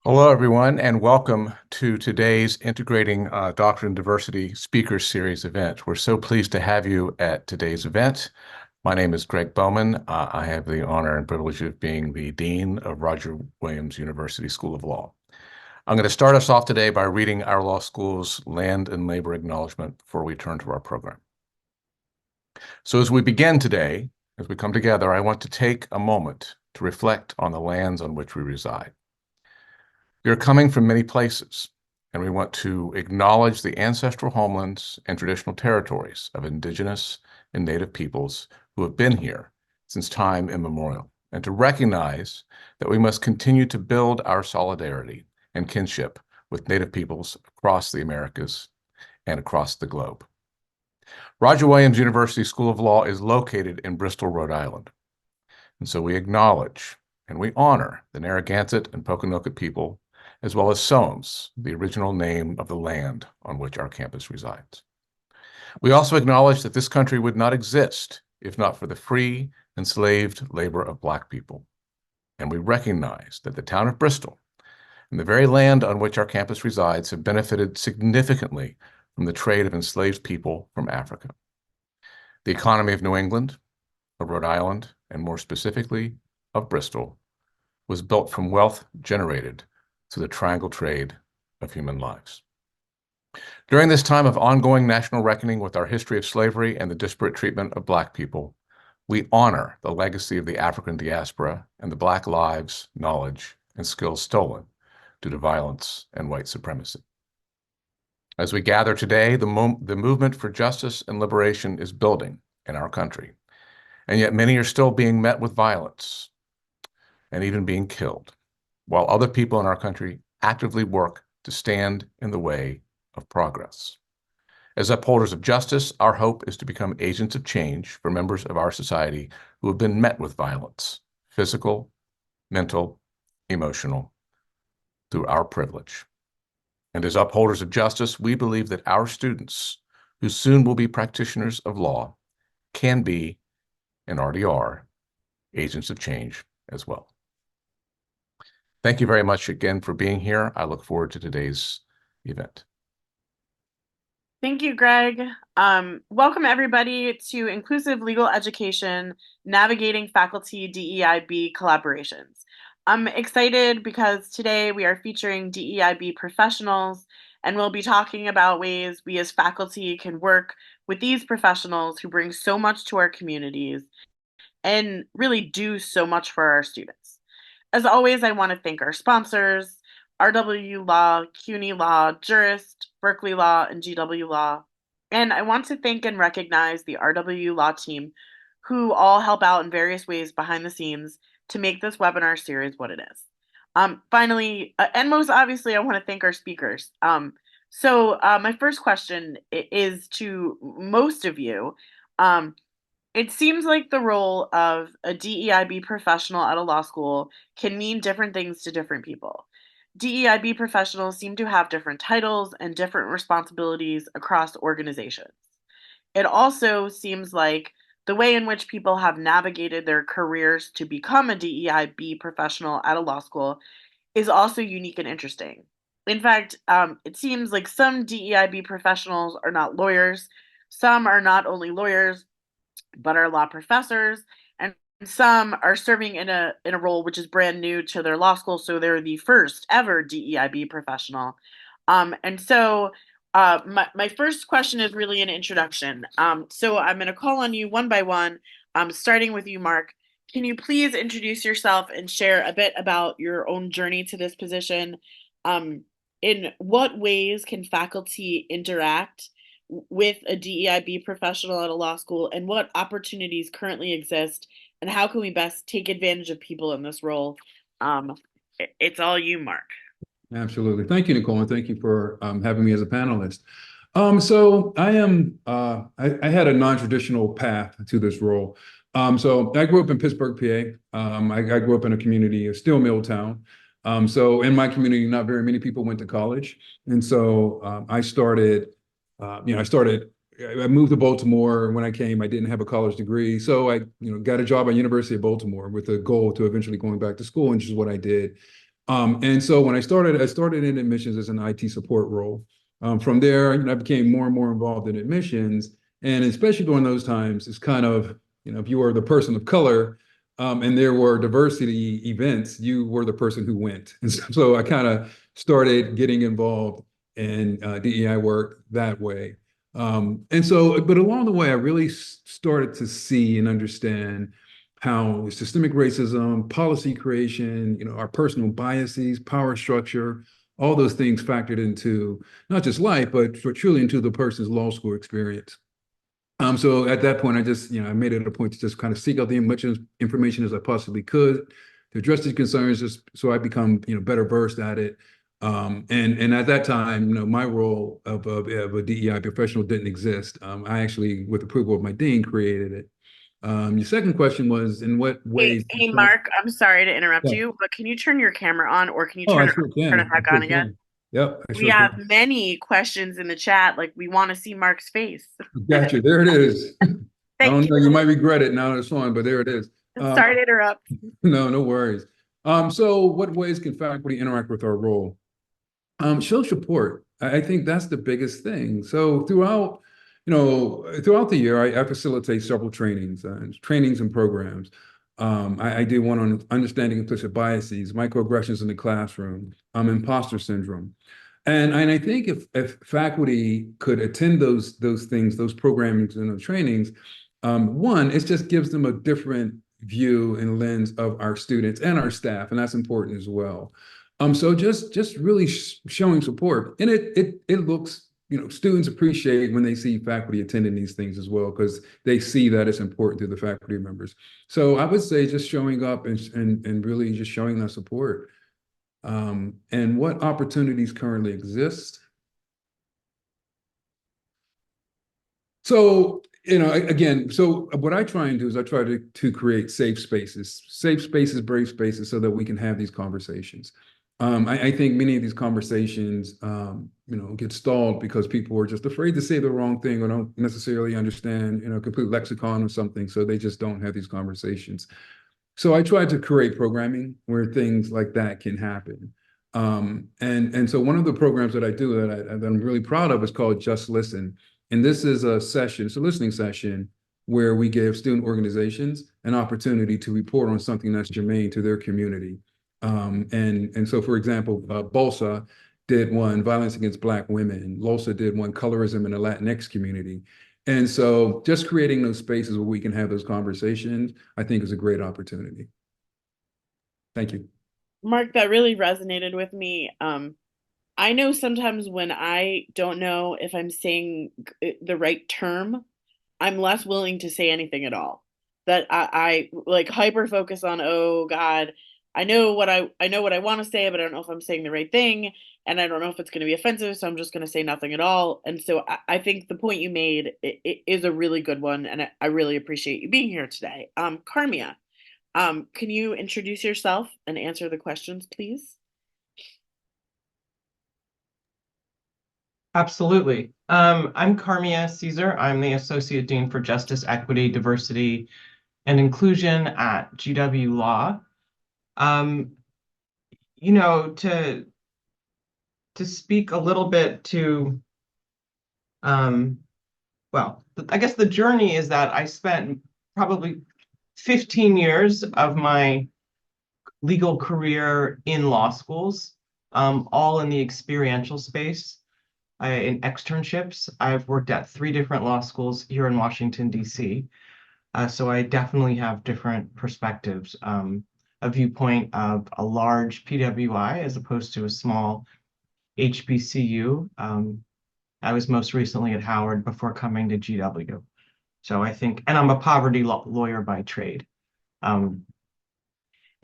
Hello, everyone, and welcome to today's Integrating Doctrine and Diversity Speaker Series event. We're so pleased to have you at today's event. My name is Greg Bowman. I have the honor and privilege of being the Dean of Roger Williams University School of Law. I'm going to start us off today by reading our law school's land and labor acknowledgement before we turn to our program. So as we begin today, as we come together, I want to take a moment to reflect on the lands on which we reside. We are coming from many places, and we want to acknowledge the ancestral homelands and traditional territories of indigenous and native peoples who have been here since time immemorial, and to recognize that we must continue to build our solidarity and kinship with native peoples across the Americas and across the globe. Roger Williams University School of Law is located in Bristol, Rhode Island, and so we acknowledge and we honor the Narragansett and Pokanoket people, as well as Somes, the original name of the land on which our campus resides. We also acknowledge that this country would not exist if not for the free, enslaved labor of Black people. And we recognize that the town of Bristol and the very land on which our campus resides have benefited significantly from the trade of enslaved people from Africa. The economy of New England, of Rhode Island, and more specifically of Bristol, was built from wealth generated through the triangle trade of human lives. During this time of ongoing national reckoning with our history of slavery and the disparate treatment of Black people, we honor the legacy of the African diaspora and the Black lives, knowledge, and skills stolen due to violence and white supremacy. As we gather today, the movement for justice and liberation is building in our country, and yet many are still being met with violence and even being killed, while other people in our country actively work to stand in the way of progress. As upholders of justice, our hope is to become agents of change for members of our society who have been met with violence, physical, mental, emotional, through our privilege. And as upholders of justice, we believe that our students, who soon will be practitioners of law, can be, and already are, agents of change as well. Thank you very much again for being here. I look forward to today's event. Thank you, Greg. Welcome everybody to Inclusive Legal Education, Navigating Faculty DEIB Collaborations. I'm excited because today we are featuring DEIB professionals, and we'll be talking about ways we as faculty can work with these professionals who bring so much to our communities and really do so much for our students. As always, I want to thank our sponsors, RW Law, CUNY Law, Jurist, Berkeley Law, and GW Law. And I want to thank and recognize the RW Law team who all help out in various ways behind the scenes to make this webinar series what it is. Finally, and most obviously, I want to thank our speakers. My first question is to most of you. It seems like the role of a DEIB professional at a law school can mean different things to different people. DEIB professionals seem to have different titles and different responsibilities across organizations. It also seems like the way in which people have navigated their careers to become a DEIB professional at a law school is also unique and interesting. In fact, it seems like some DEIB professionals are not lawyers, some are not only lawyers, but are law professors, and some are serving in a role which is brand new to their law school, so they're the first ever DEIB professional. My first question is really an introduction. So I'm going to call on you one by one, starting with you, Mark. Can you please introduce yourself and share a bit about your own journey to this position? In what ways can faculty interact with a DEIB professional at a law school, and what opportunities currently exist, and how can we best take advantage of people in this role? It's all you, Mark. Absolutely. Thank you, Nicole, and thank you for having me as a panelist. So I am, I had a non-traditional path to this role. So I grew up in Pittsburgh, PA. I grew up in a community, a steel mill town. So in my community, not very many people went to college. And so I moved to Baltimore. When I came, I didn't have a college degree. So I got a job at University of Baltimore with a goal to eventually going back to school, and which is what I did. And so when I started in admissions as an IT support role. From there, I became more and more involved in admissions. And especially during those times, it's kind of, if you were the person of color, and there were diversity events, you were the person who went. And so I kind of started getting involved in DEI work that way. But along the way, I really started to see and understand how systemic racism, policy creation, our personal biases, power structure, all those things factored into not just life, but truly into the person's law school experience. So at that point, I made it a point to just kind of seek out the much information as I possibly could to address these concerns, just so I become, better versed at it. And at that time, my role of a DEI professional didn't exist. I actually, with approval of my dean, created it. Your second question was, in what ways? Hey, Mark, I'm sorry to interrupt Yeah. you, but can you turn your camera on, or can you Oh, I turn sure it can. back on again? Yep, I We sure have can. many questions in the chat. Like, we want to see Mark's face. Got you. There it is. I Thank don't know. You might regret it now that it's on, but there it is. Sorry to interrupt. No worries. So what ways can faculty interact with our role? Show support. I think that's the biggest thing. So throughout the year, I facilitate several trainings and programs. I do one on understanding implicit biases, microaggressions in the classroom, imposter syndrome. And I think if faculty could attend those things, those programmings and those trainings, one, it just gives them a different view and lens of our students and our staff, and that's important as well. So just really showing support, and it looks, students appreciate when they see faculty attending these things as well, because they see that it's important to the faculty members. So I would say just showing up and really just showing that support. And what opportunities currently exist? So, again, so what I try and do is I try to create safe spaces, brave spaces, so that we can have these conversations. I think many of these conversations, get stalled because people are just afraid to say the wrong thing or don't necessarily understand, complete lexicon or something. So they just don't have these conversations. So I try to create programming where things like that can happen. And so one of the programs that I do that I'm really proud of is called Just Listen. And this is it's a listening session where we give student organizations an opportunity to report on something that's germane to their community. And so, for example, BOLSA did one, Violence Against Black Women. LOSA did one, Colorism in the Latinx community. And so just creating those spaces where we can have those conversations, I think, is a great opportunity. Thank you. Mark, that really resonated with me. I know sometimes when I don't know if I'm saying the right term, I'm less willing to say anything at all. That I like hyper focus on, oh God, I know what I want to say, but I don't know if I'm saying the right thing, and I don't know if it's going to be offensive, so I'm just going to say nothing at all. And so I think the point you made is a really good one, and I really appreciate you being here today. Carmia, can you introduce yourself and answer the questions, please? Absolutely. I'm Carmia Caesar. I'm the Associate Dean for Justice, Equity, Diversity, and Inclusion at GW Law. To speak a little bit to, I guess the journey is that I spent probably 15 years of my legal career in law schools, all in the experiential space. In externships, I've worked at 3 different law schools here in Washington, D.C. So I definitely have different perspectives, a viewpoint of a large PWI as opposed to a small HBCU. I was most recently at Howard before coming to GW. So I think, and I'm a poverty lawyer by trade. In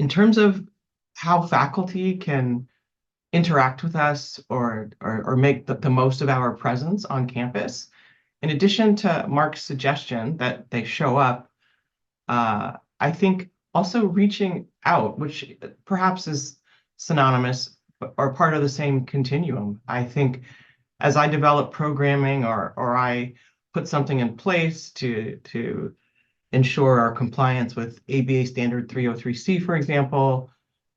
terms of how faculty can interact with us or make the most of our presence on campus, in addition to Mark's suggestion that they show up, I think also reaching out, which perhaps is synonymous or part of the same continuum. I think as I develop programming or I put something in place to ensure our compliance with ABA standard 303C, for example,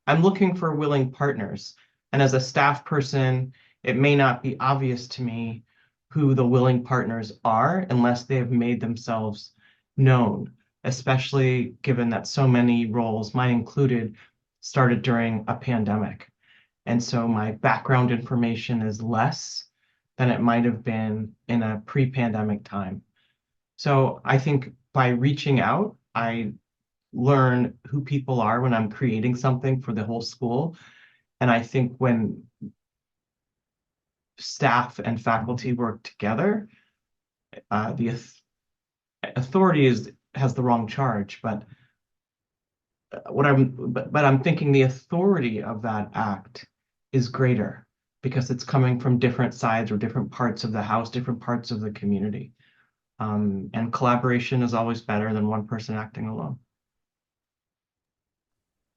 I'm looking for willing partners. And as a staff person, it may not be obvious to me who the willing partners are unless they have made themselves known, especially given that so many roles, mine included, started during a pandemic. And so my background information is less than it might have been in a pre-pandemic time. So I think by reaching out, I learn who people are when I'm creating something for the whole school. And I think when staff and faculty work together, the authority has the wrong charge, but I'm thinking the authority of that act is greater because it's coming from different sides or different parts of the house, different parts of the community. And collaboration is always better than one person acting alone.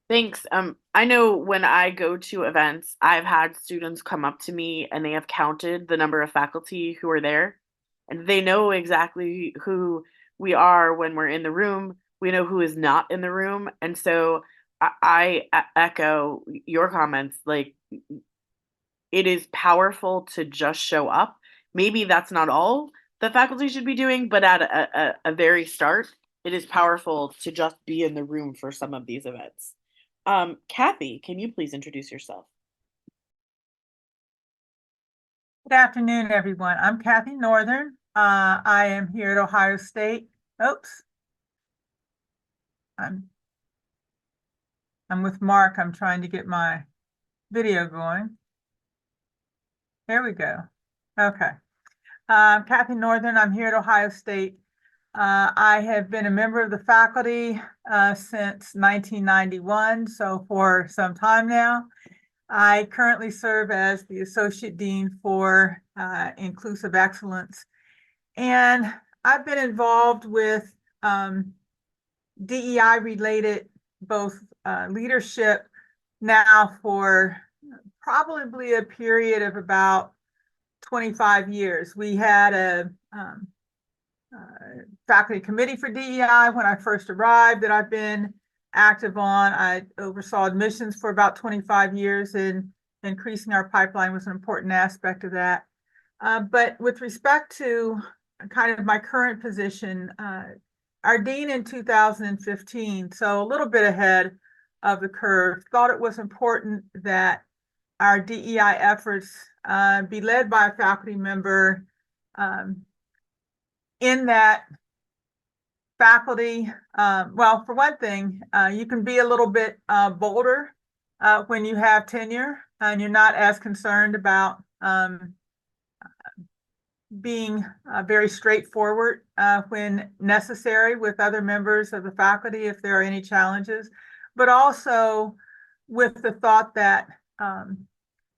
Thanks. I know when I go to events, I've had students come up to me and they have counted the number of faculty who are there, and they know exactly who we are when we're in the room. We know who is not in the room. And so I echo your comments. Like, it is powerful to just show up. Maybe that's not all the faculty should be doing, but at a very start, it is powerful to just be in the room for some of these events. Kathy, can you please introduce yourself? Good afternoon, everyone. I'm Kathy Northern. I am here at Ohio State. Oops. I'm with Mark. I'm trying to get my video going. There we go. Okay. Kathy Northern. I'm here at Ohio State. I have been a member of the faculty since 1991, so for some time now. I currently serve as the Associate Dean for Inclusive Excellence. And I've been involved with DEI-related both leadership now for probably a period of about 25 years. We had a faculty committee for DEI when I first arrived that I've been active on. I oversaw admissions for about 25 years, and increasing our pipeline was an important aspect of that. But with respect to kind of my current position, our dean in 2015, so a little bit ahead of the curve, thought it was important that our DEI efforts be led by a faculty member in that faculty, well, for one thing, you can be a little bit bolder when you have tenure and you're not as concerned about being very straightforward when necessary with other members of the faculty if there are any challenges, but also with the thought that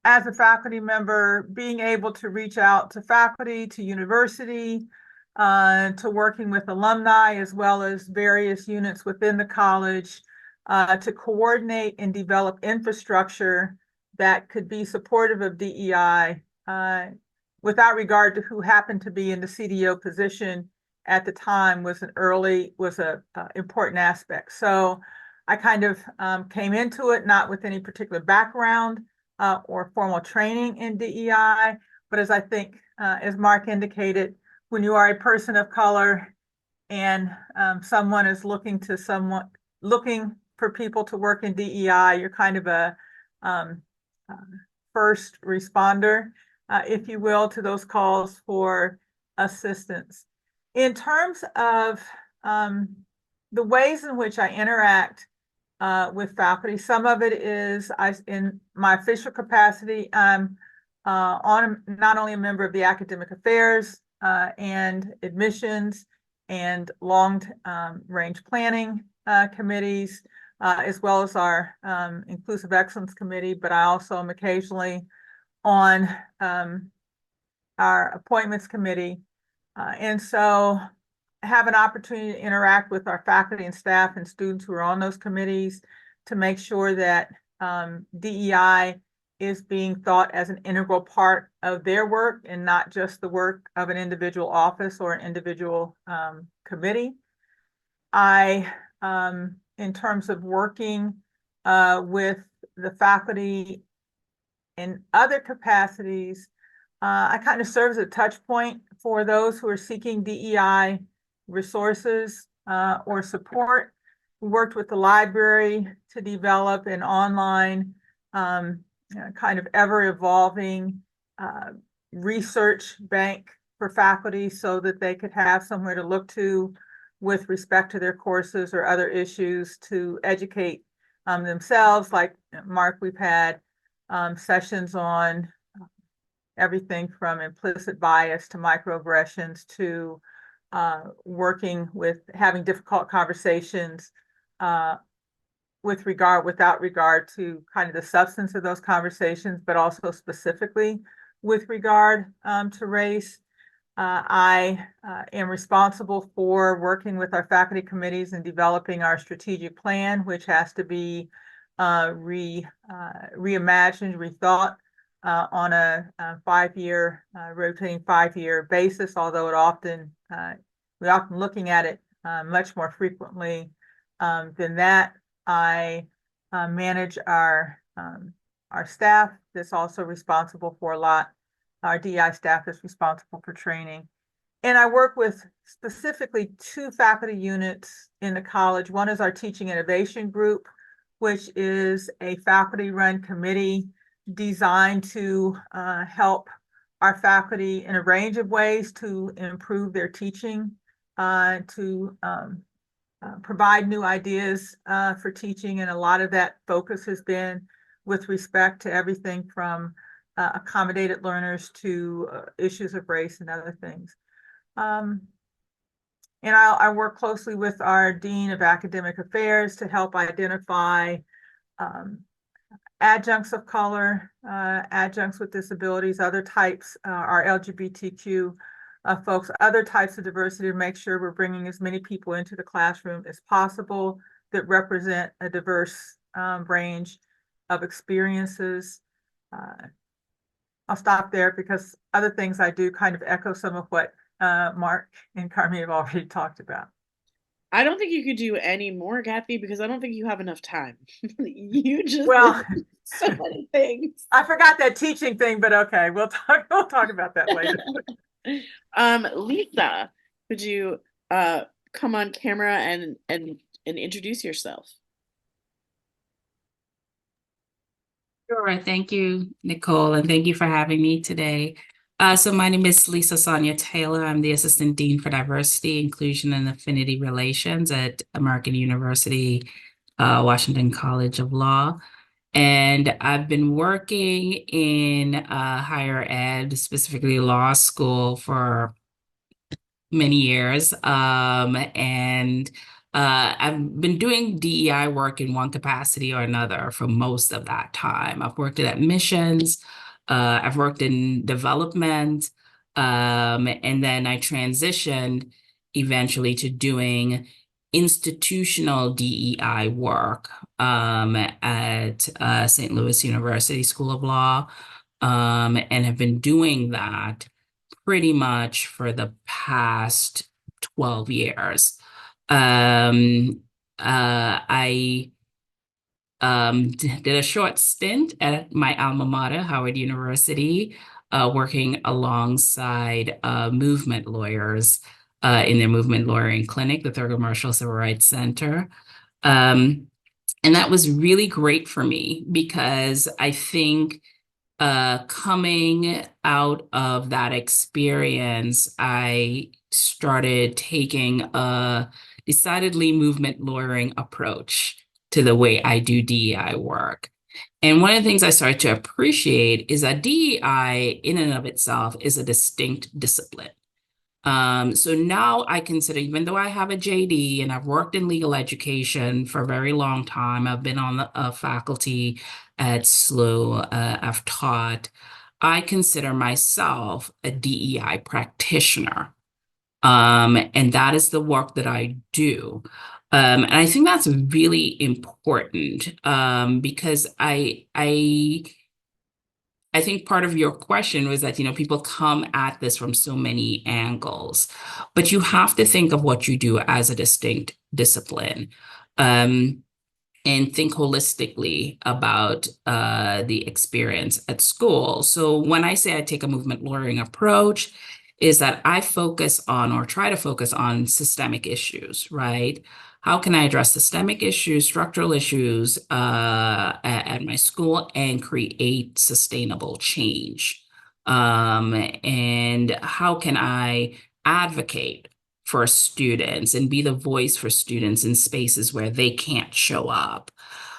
as a faculty member, being able to reach out to faculty, to university, to working with alumni, as well as various units within the college, to coordinate and develop infrastructure that could be supportive of DEI without regard to who happened to be in the CDO position at the time was an important aspect. So I kind of came into it not with any particular background or formal training in DEI, but as I think, as Mark indicated, when you are a person of color and someone is looking for people to work in DEI, you're kind of a first responder, if you will, to those calls for assistance. In terms of the ways in which I interact with faculty, some of it is in my official capacity, I'm not only a member of the academic affairs and admissions and long-range planning committees, as well as our Inclusive Excellence Committee, but I also am occasionally on our Appointments Committee. And so I have an opportunity to interact with our faculty and staff and students who are on those committees to make sure that DEI is being thought as an integral part of their work and not just the work of an individual office or an individual committee. In terms of working with the faculty in other capacities. I kind of serve as a touch point for those who are seeking DEI resources or support. We worked with the library to develop an online kind of ever-evolving research bank for faculty so that they could have somewhere to look to with respect to their courses or other issues to educate themselves. Like Mark, we've had sessions on everything from implicit bias to microaggressions to working with having difficult conversations without regard to kind of the substance of those conversations, but also specifically with regard to race. I am responsible for working with our faculty committees and developing our strategic plan, which has to be reimagined, rethought on a 5-year, rotating 5-year basis, although we're often looking at it much more frequently than that. I manage our staff that's also responsible for a lot. Our DEI staff is responsible for training. And I work with specifically 2 faculty units in the college. One is our teaching innovation group, which is a faculty-run committee designed to help our faculty in a range of ways to improve their teaching, to provide new ideas for teaching. And a lot of that focus has been with respect to everything from accommodated learners to issues of race and other things. And I work closely with our Dean of Academic Affairs to help identify adjuncts of color, adjuncts with disabilities, other types, our LGBTQ folks, other types of diversity, to make sure we're bringing as many people into the classroom as possible that represent a diverse range of experiences. I'll stop there because other things I do kind of echo some of what Mark and Carmia have already talked about. I don't think you could do any more, Kathy, because I don't think you have enough time. You just did so many things. I forgot that teaching thing, but okay, we'll talk about that later. Lisa, could you come on camera and introduce yourself? Sure. Thank you, Nicole, and thank you for having me today. So my name is Lisa Sonia Taylor. I'm the Assistant Dean for Diversity, Inclusion, and Affinity Relations at American University, Washington College of Law. And I've been working in higher ed, specifically law school, for many years. I've been doing DEI work in one capacity or another for most of that time. I've worked at admissions, I've worked in development, and then I transitioned eventually to doing institutional DEI work at St. Louis University School of Law, and have been doing that pretty much for the past 12 years. I did a short stint at my alma mater, Howard University, working alongside movement lawyers in their movement lawyering clinic, the Thurgood Marshall Civil Rights Center. And that was really great for me because I think coming out of that experience, I started taking a decidedly movement lawyering approach to the way I do DEI work. And one of the things I started to appreciate is that DEI in and of itself is a distinct discipline. So now I consider, even though I have a JD and I've worked in legal education for a very long time, I've been on the faculty at SLU, I've taught, I consider myself a DEI practitioner. And that is the work that I do. And I think that's really important because I think part of your question was that, people come at this from so many angles, but you have to think of what you do as a distinct discipline. and think holistically about the experience at school. So when I say I take a movement lawyering approach, is that I focus on or try to focus on systemic issues, right? How can I address systemic issues, structural issues at my school and create sustainable change? And how can I advocate for students and be the voice for students in spaces where they can't show up?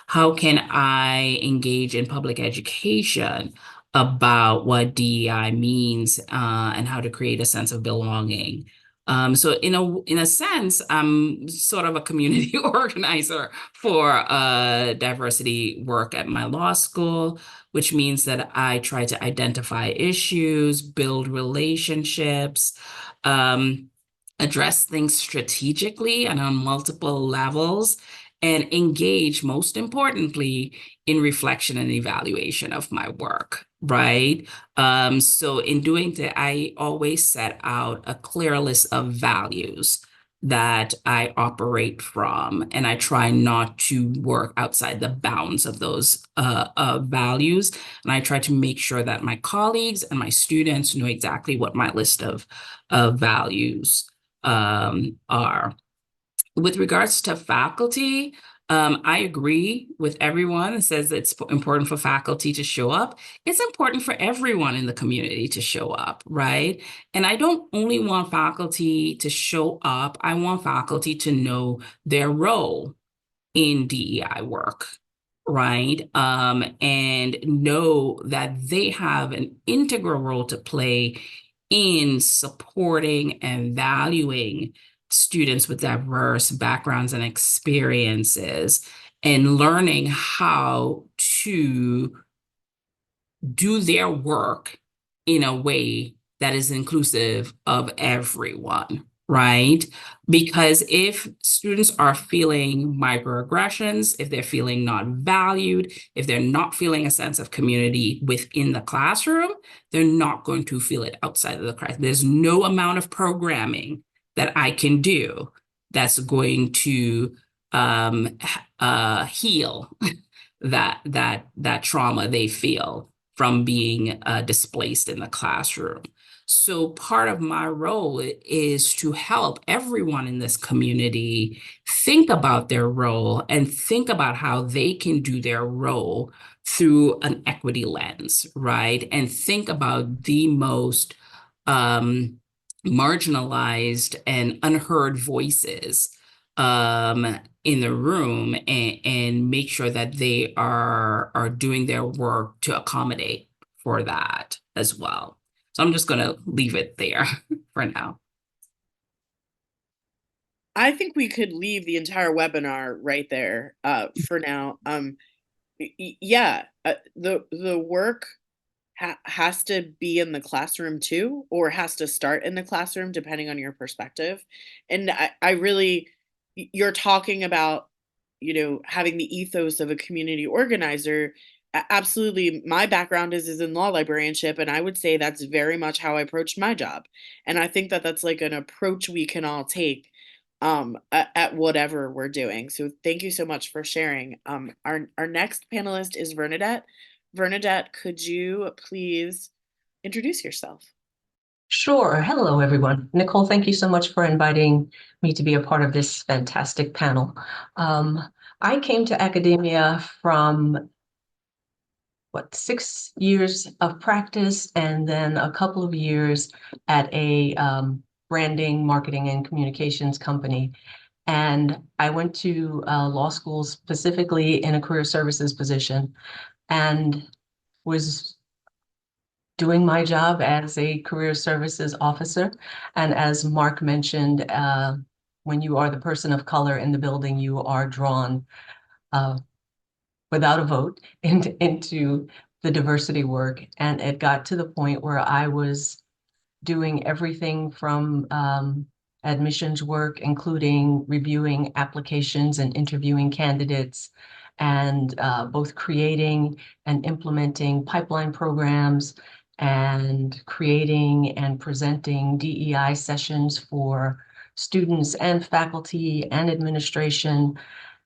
How can I engage in public education about what DEI means and how to create a sense of belonging? So in a sense, I'm sort of a community organizer for diversity work at my law school, which means that I try to identify issues, build relationships, address things strategically and on multiple levels, and engage, most importantly, in reflection and evaluation of my work, right? So in doing that, I always set out a clear list of values that I operate from, and I try not to work outside the bounds of those values. And I try to make sure that my colleagues and my students know exactly what my list of values are. With regards to faculty, I agree with everyone that says it's important for faculty to show up. It's important for everyone in the community to show up, right? And I don't only want faculty to show up, I want faculty to know their role in DEI work, right? And know that they have an integral role to play in supporting and valuing students with diverse backgrounds and experiences and learning how to do their work in a way that is inclusive of everyone, right? Because if students are feeling microaggressions, if they're feeling not valued, if they're not feeling a sense of community within the classroom, they're not going to feel it outside of the class. There's no amount of programming that I can do that's going to heal that trauma they feel from being displaced in the classroom. So part of my role is to help everyone in this community think about their role and think about how they can do their role through an equity lens, right? And think about the most marginalized and unheard voices in the room and make sure that they are doing their work to accommodate for that as well. So I'm just going to leave it there for now. I think we could leave the entire webinar right there for now. Yeah, the work has to be in the classroom too, or has to start in the classroom, depending on your perspective. And I really, you're talking about, having the ethos of a community organizer. Absolutely. My background is in law librarianship, and I would say that's very much how I approached my job. And I think that that's like an approach we can all take at whatever we're doing. So thank you so much for sharing. Our next panelist is Vernadette. Vernadette, could you please introduce yourself? Sure. Hello, everyone. Nicole, thank you so much for inviting me to be a part of this fantastic panel. I came to academia from 6 years of practice and then a couple of years at a branding, marketing, and communications company. And I went to law school specifically in a career services position and was doing my job as a career services officer. And as Mark mentioned, when you are the person of color in the building, you are drawn without a vote into the diversity work. And it got to the point where I was doing everything from admissions work, including reviewing applications and interviewing candidates, and both creating and implementing pipeline programs and creating and presenting DEI sessions for students and faculty and administration,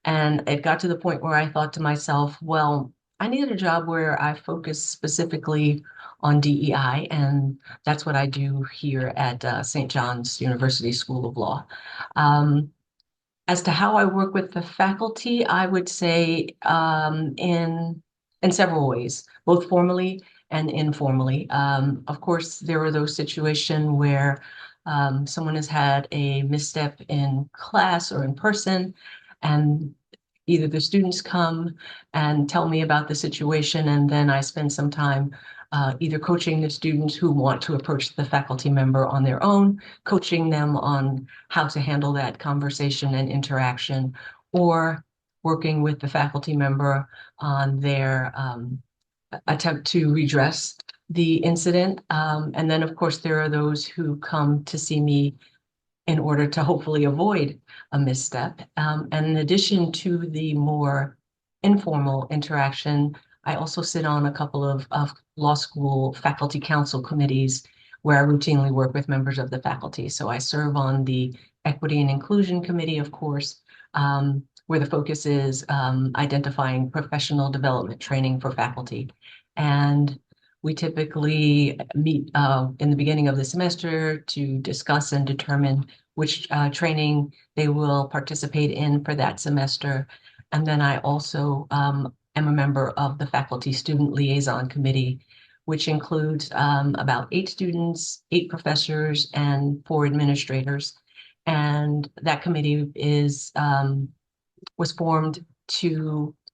And it got to the point where I thought to myself, well, I needed a job where I focus specifically on DEI, and that's what I do here at St. John's University School of Law. As to how I work with the faculty, I would say in several ways, both formally and informally. Of course, there are those situations where someone has had a misstep in class or in person, and either the students come and tell me about the situation, and then I spend some time either coaching the students who want to approach the faculty member on their own, coaching them on how to handle that conversation and interaction, or working with the faculty member on their attempt to redress the incident. And then, of course, there are those who come to see me in order to hopefully avoid a misstep. And in addition to the more informal interaction, I also sit on a couple of law school faculty council committees where I routinely work with members of the faculty. So I serve on the Equity and Inclusion Committee, of course, where the focus is identifying professional development training for faculty. And we typically meet in the beginning of the semester to discuss and determine which training they will participate in for that semester. And then I also am a member of the Faculty Student Liaison Committee, which includes about 8 students, 8 professors, and 4 administrators. And that committee was formed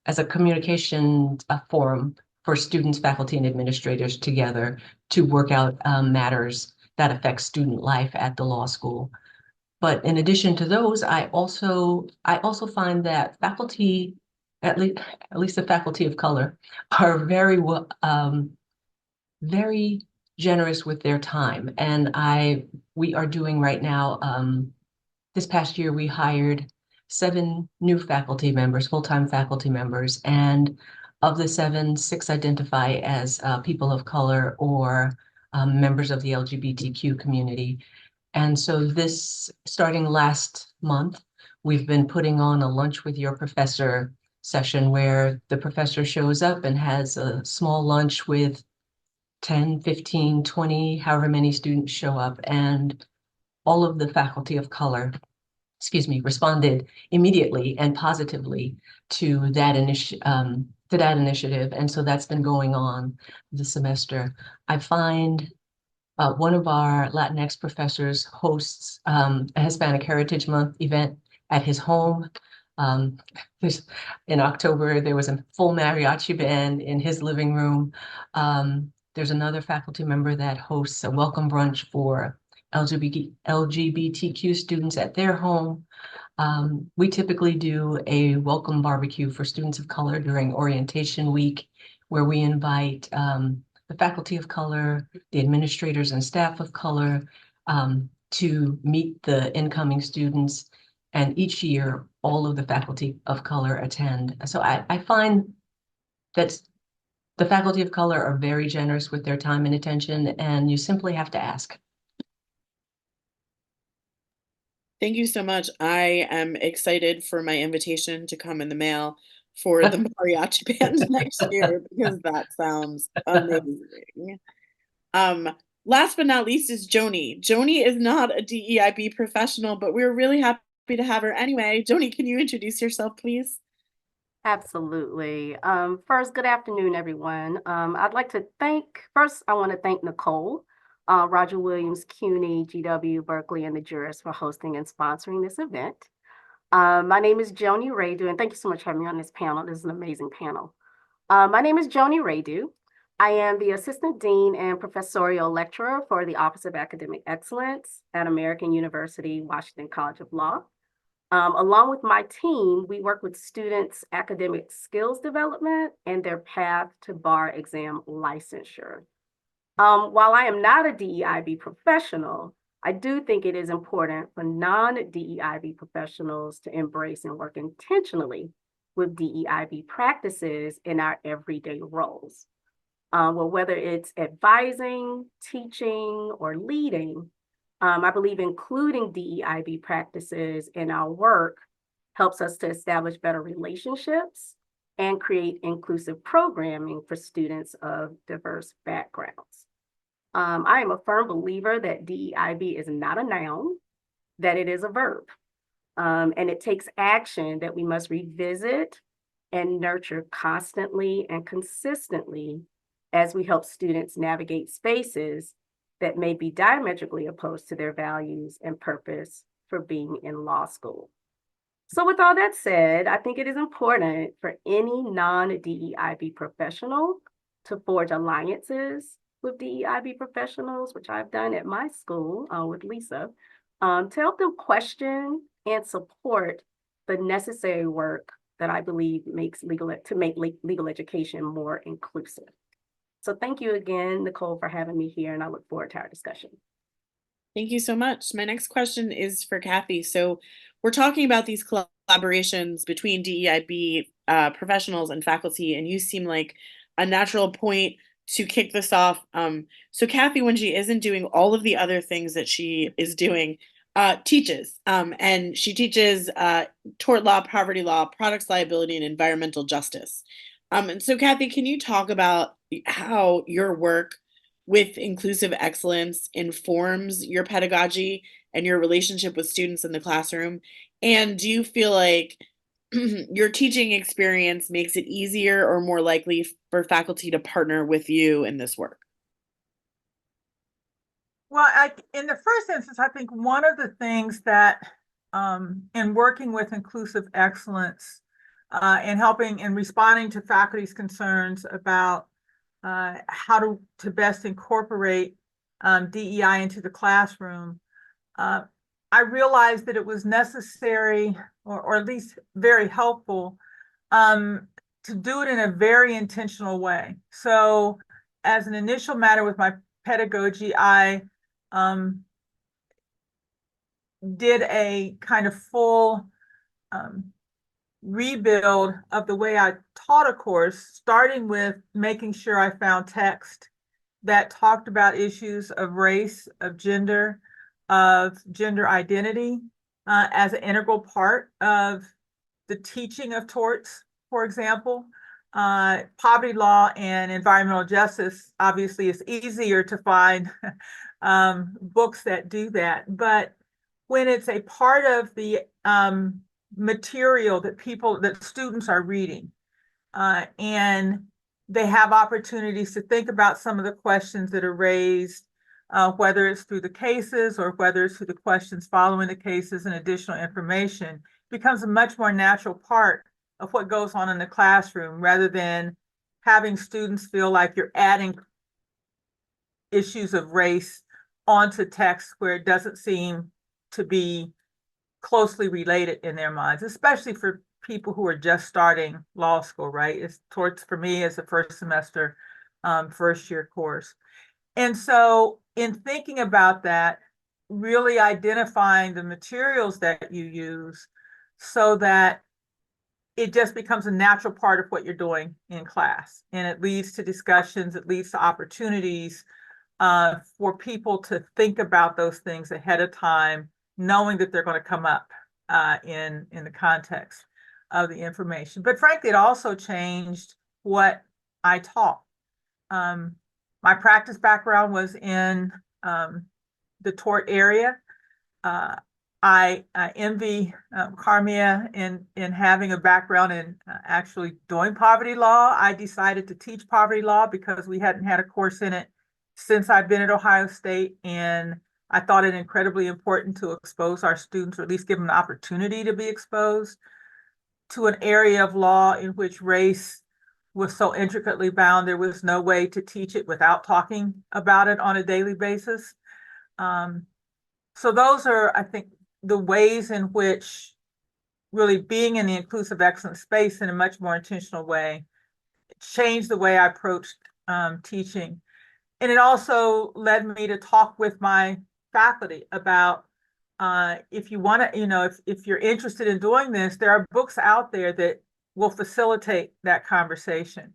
as a communication forum for students, faculty, and administrators together to work out matters that affect student life at the law school. But in addition to those, I also find that faculty, at least the faculty of color, are very generous with their time. And we are doing right now, this past year, we hired 7 new faculty members, full-time faculty members, and of the 7, 6 identify as people of color or members of the LGBTQ community. And so starting last month, we've been putting on a lunch with your professor session where the professor shows up and has a small lunch with 10, 15, 20, however many students show up. And all of the faculty of color, responded immediately and positively to that initiative. And so that's been going on this semester. I find one of our Latinx professors hosts a Hispanic Heritage Month event at his home. In October, there was a full mariachi band in his living room. There's another faculty member that hosts a welcome brunch for LGBTQ students at their home. We typically do a welcome barbecue for students of color during orientation week, where we invite the faculty of color, the administrators and staff of color to meet the incoming students. And each year, all of the faculty of color attend. So I find that the faculty of color are very generous with their time and attention, and you simply have to ask. Thank you so much. I am excited for my invitation to come in the mail for the mariachi band next year because that sounds amazing. Last but not least is Joni. Joni is not a DEIB professional, but we're really happy to have her anyway. Joni, can you introduce yourself, please? Absolutely. First, good afternoon, everyone. I want to thank Nicole, Roger Williams, CUNY, GW, Berkeley, and the jurors for hosting and sponsoring this event. My name is Joni Radu, and thank you so much for having me on this panel. This is an amazing panel. My name is Joni Radu. I am the Assistant Dean and Professorial Lecturer for the Office of Academic Excellence at American University, Washington College of Law. Along with my team, we work with students' academic skills development and their path to bar exam licensure. While I am not a DEIB professional, I do think it is important for non-DEIB professionals to embrace and work intentionally with DEIB practices in our everyday roles. Whether it's advising, teaching, or leading, I believe including DEIB practices in our work helps us to establish better relationships and create inclusive programming for students of diverse backgrounds. I am a firm believer that DEIB is not a noun, that it is a verb. And it takes action that we must revisit and nurture constantly and consistently as we help students navigate spaces that may be diametrically opposed to their values and purpose for being in law school. So with all that said, I think it is important for any non-DEIB professional to forge alliances with DEIB professionals, which I've done at my school with Lisa, to help them question and support the necessary work that I believe makes legal education more inclusive. So thank you again, Nicole, for having me here, and I look forward to our discussion. Thank you so much. My next question is for Kathy. So we're talking about these collaborations between DEIB professionals and faculty, and you seem like a natural point to kick this off. So Kathy, when she isn't doing all of the other things that she is doing, teaches, and she teaches tort law, poverty law, products liability, and environmental justice. And so Kathy, can you talk about how your work with inclusive excellence informs your pedagogy and your relationship with students in the classroom? And do you feel like your teaching experience makes it easier or more likely for faculty to partner with you in this work? Well, in the first instance, I think one of the things that in working with inclusive excellence and helping and responding to faculty's concerns about how to best incorporate DEI into the classroom, I realized that it was necessary, or at least very helpful, to do it in a very intentional way. So as an initial matter with my pedagogy, I did a kind of full rebuild of the way I taught a course, starting with making sure I found text that talked about issues of race, of gender identity as an integral part of the teaching of torts, for example. Poverty law and environmental justice, obviously, is easier to find books that do that. But when it's a part of the material that students are reading, and they have opportunities to think about some of the questions that are raised, whether it's through the cases or whether it's through the questions following the cases and additional information, becomes a much more natural part of what goes on in the classroom, rather than having students feel like you're adding issues of race onto text where it doesn't seem to be closely related in their minds, especially for people who are just starting law school, right? Torts for me is a first semester, first year course. And so in thinking about that, really identifying the materials that you use so that it just becomes a natural part of what you're doing in class. And it leads to discussions, it leads to opportunities for people to think about those things ahead of time, knowing that they're going to come up in the context of the information. But frankly, it also changed what I taught. My practice background was in the tort area. I envy Carmia in having a background in actually doing poverty law. I decided to teach poverty law because we hadn't had a course in it since I've been at Ohio State, and I thought it incredibly important to expose our students, or at least give them an opportunity to be exposed to an area of law in which race was so intricately bound. There was no way to teach it without talking about it on a daily basis. So those are, I think, the ways in which really being in the inclusive excellence space in a much more intentional way changed the way I approached teaching. And it also led me to talk with my faculty about if you want to, if you're interested in doing this, there are books out there that will facilitate that conversation.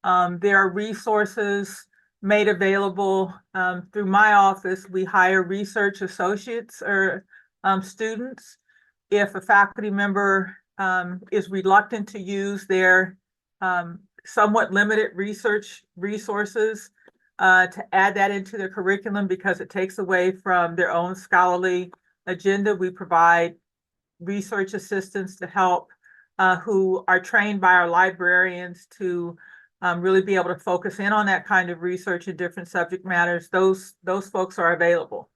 There are resources made available through my office. We hire research associates or students if a faculty member is reluctant to use their somewhat limited research resources to add that into their curriculum because it takes away from their own scholarly agenda, we provide research assistants to help who are trained by our librarians to really be able to focus in on that kind of research in different subject matters. Those folks are available.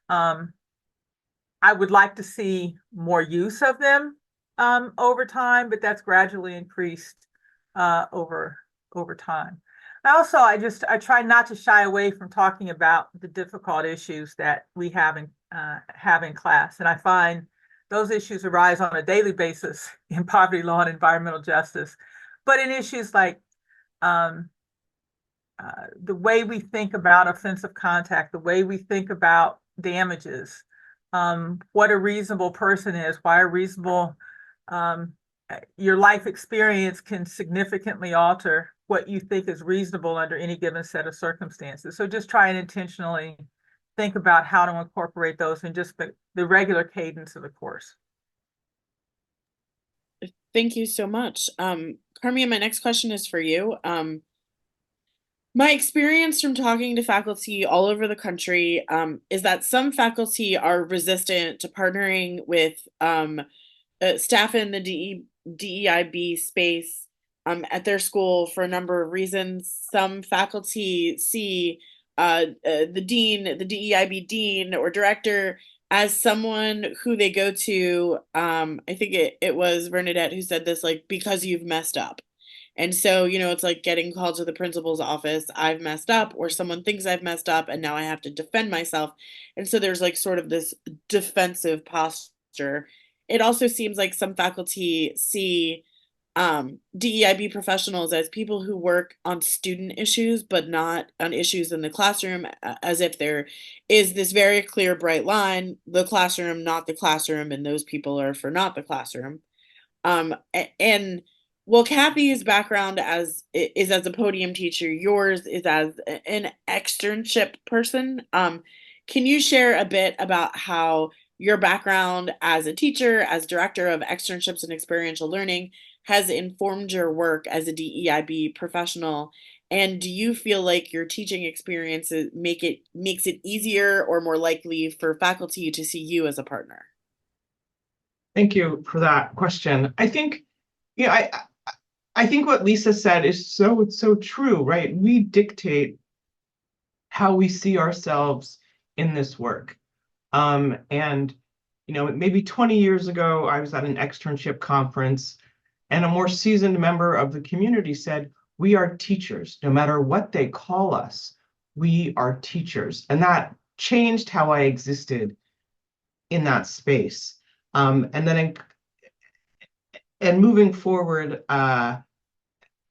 I would like to see more use of them over time, but that's gradually increased over time. I try not to shy away from talking about the difficult issues that we have in class, and I find those issues arise on a daily basis in poverty law and environmental justice. But in issues like the way we think about offensive contact, the way we think about damages, what a reasonable person is, why a reasonable, your life experience can significantly alter what you think is reasonable under any given set of circumstances. So just try and intentionally think about how to incorporate those in just the regular cadence of the course. Thank you so much. Carmia, my next question is for you. My experience from talking to faculty all over the country is that some faculty are resistant to partnering with staff in the DEIB space at their school for a number of reasons. Some faculty see the dean, the DEIB dean or director, as someone who they go to. I think it was Vernadette who said this, like, because you've messed up. And so, it's like getting called to the principal's office, I've messed up, or someone thinks I've messed up and now I have to defend myself. And so there's like sort of this defensive posture. It also seems like some faculty see DEIB professionals as people who work on student issues, but not on issues in the classroom, as if there is this very clear, bright line, the classroom, not the classroom, and those people are for not the classroom. And well, Kathy's background is as a podium teacher. Yours is as an externship person. Can you share a bit about how your background as a teacher, as director of externships and experiential learning, has informed your work as a DEIB professional? And do you feel like your teaching experiences makes it easier or more likely for faculty to see you as a partner? Thank you for that question. I think, I think what Lisa said is so true, right? We dictate how we see ourselves in this work. And maybe 20 years ago, I was at an externship conference and a more seasoned member of the community said, we are teachers, no matter what they call us, we are teachers. And that changed how I existed in that space. And moving forward, at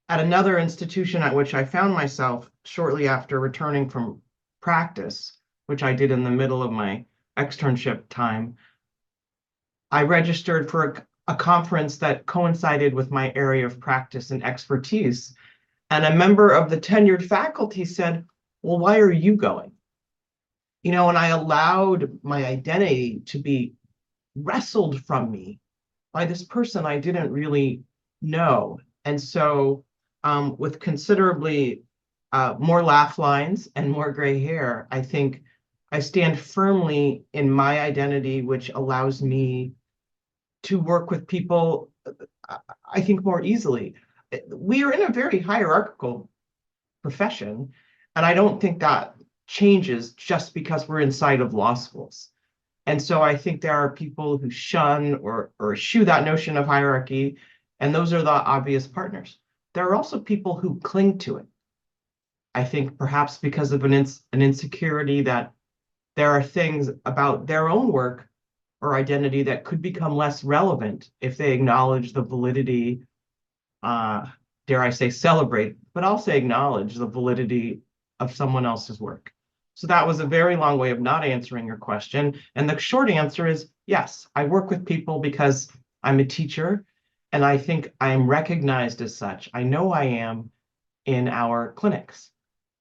another institution at which I found myself shortly after returning from practice, which I did in the middle of my externship time, I registered for a conference that coincided with my area of practice and expertise. And a member of the tenured faculty said, well, why are you going? And I allowed my identity to be wrestled from me by this person I didn't really know. And so with considerably more laugh lines and more gray hair, I think I stand firmly in my identity, which allows me to work with people, I think, more easily. We are in a very hierarchical profession, and I don't think that changes just because we're inside of law schools. And so I think there are people who shun or eschew that notion of hierarchy, and those are the obvious partners. There are also people who cling to it. I think perhaps because of an insecurity that there are things about their own work or identity that could become less relevant if they acknowledge the validity, dare I say celebrate, but I'll say acknowledge the validity of someone else's work. So that was a very long way of not answering your question. And the short answer is yes, I work with people because I'm a teacher, and I think I am recognized as such. I know I am in our clinics.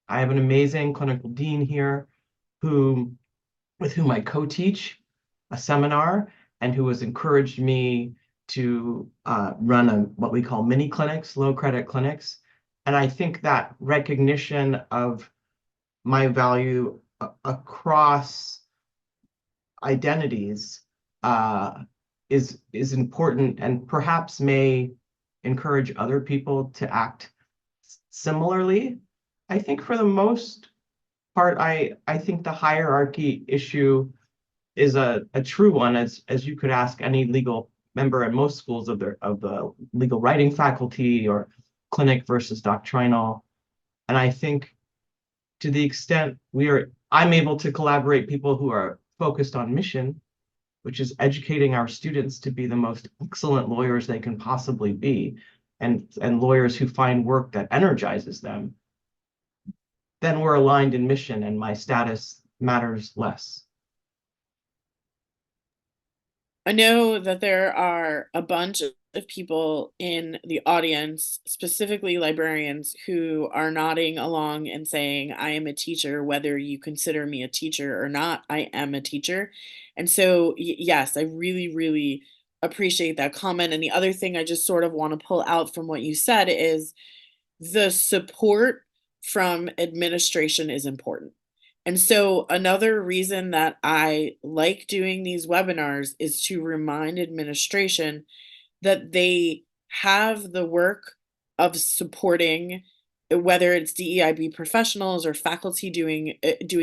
I have an amazing clinical dean here with whom I co-teach a seminar, and who has encouraged me to run what we call mini clinics, low credit clinics. And I think that recognition of my value across identities is important, and perhaps may encourage other people to act similarly. I think for the most part, I think the hierarchy issue is a true one, as you could ask any legal member in most schools of the legal writing faculty, or clinic versus doctrinal. And I think to the extent I'm able to collaborate people who are focused on mission, which is educating our students to be the most excellent lawyers they can possibly be, and lawyers who find work that energizes them, then we're aligned in mission and my status matters less. I know that there are a bunch of people in the audience, specifically librarians, who are nodding along and saying, I am a teacher, whether you consider me a teacher or not, I am a teacher. And so, yes, I really, really appreciate that comment. And the other thing I just sort of want to pull out from what you said is the support from administration is important. And so another reason that I like doing these webinars is to remind administration that they have the work of supporting, whether it's DEIB professionals or faculty doing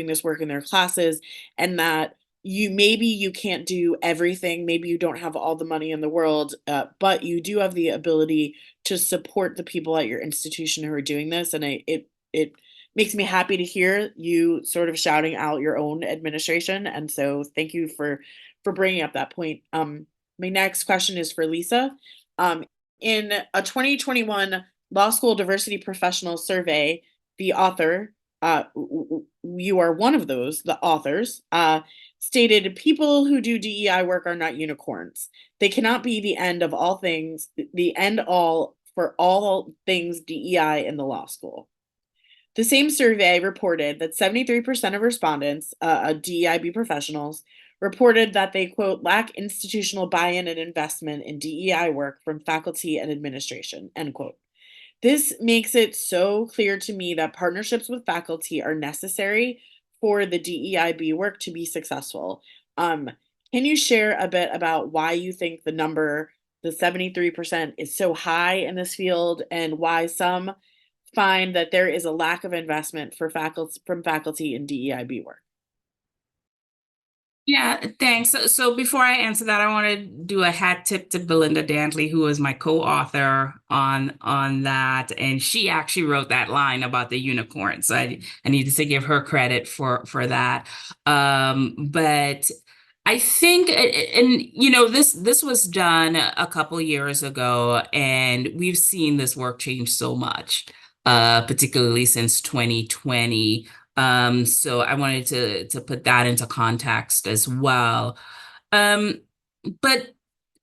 this work in their classes, and that maybe you can't do everything, maybe you don't have all the money in the world, but you do have the ability to support the people at your institution who are doing this. And it makes me happy to hear you sort of shouting out your own administration. And so thank you for bringing up that point. My next question is for Lisa. In a 2021 Law School Diversity Professional Survey, the author, you are one of the authors, stated people who do DEI work are not unicorns. They cannot be the end of all things, the end all for all things DEI in the law school. The same survey reported that 73% of respondents, DEIB professionals, reported that they, quote, lack institutional buy-in and investment in DEI work from faculty and administration, end quote. This makes it so clear to me that partnerships with faculty are necessary for the DEIB work to be successful. Can you share a bit about why you think the number, the 73%, is so high in this field, and why some find that there is a lack of investment from faculty in DEIB work? Yeah, thanks. So before I answer that, I want to do a hat tip to Belinda Dantley, who is my co-author on that, and she actually wrote that line about the unicorn. So I needed to give her credit for that. But I think, and you know, this was done a couple years ago, and we've seen this work change so much, particularly since 2020. So I wanted to put that into context as well. But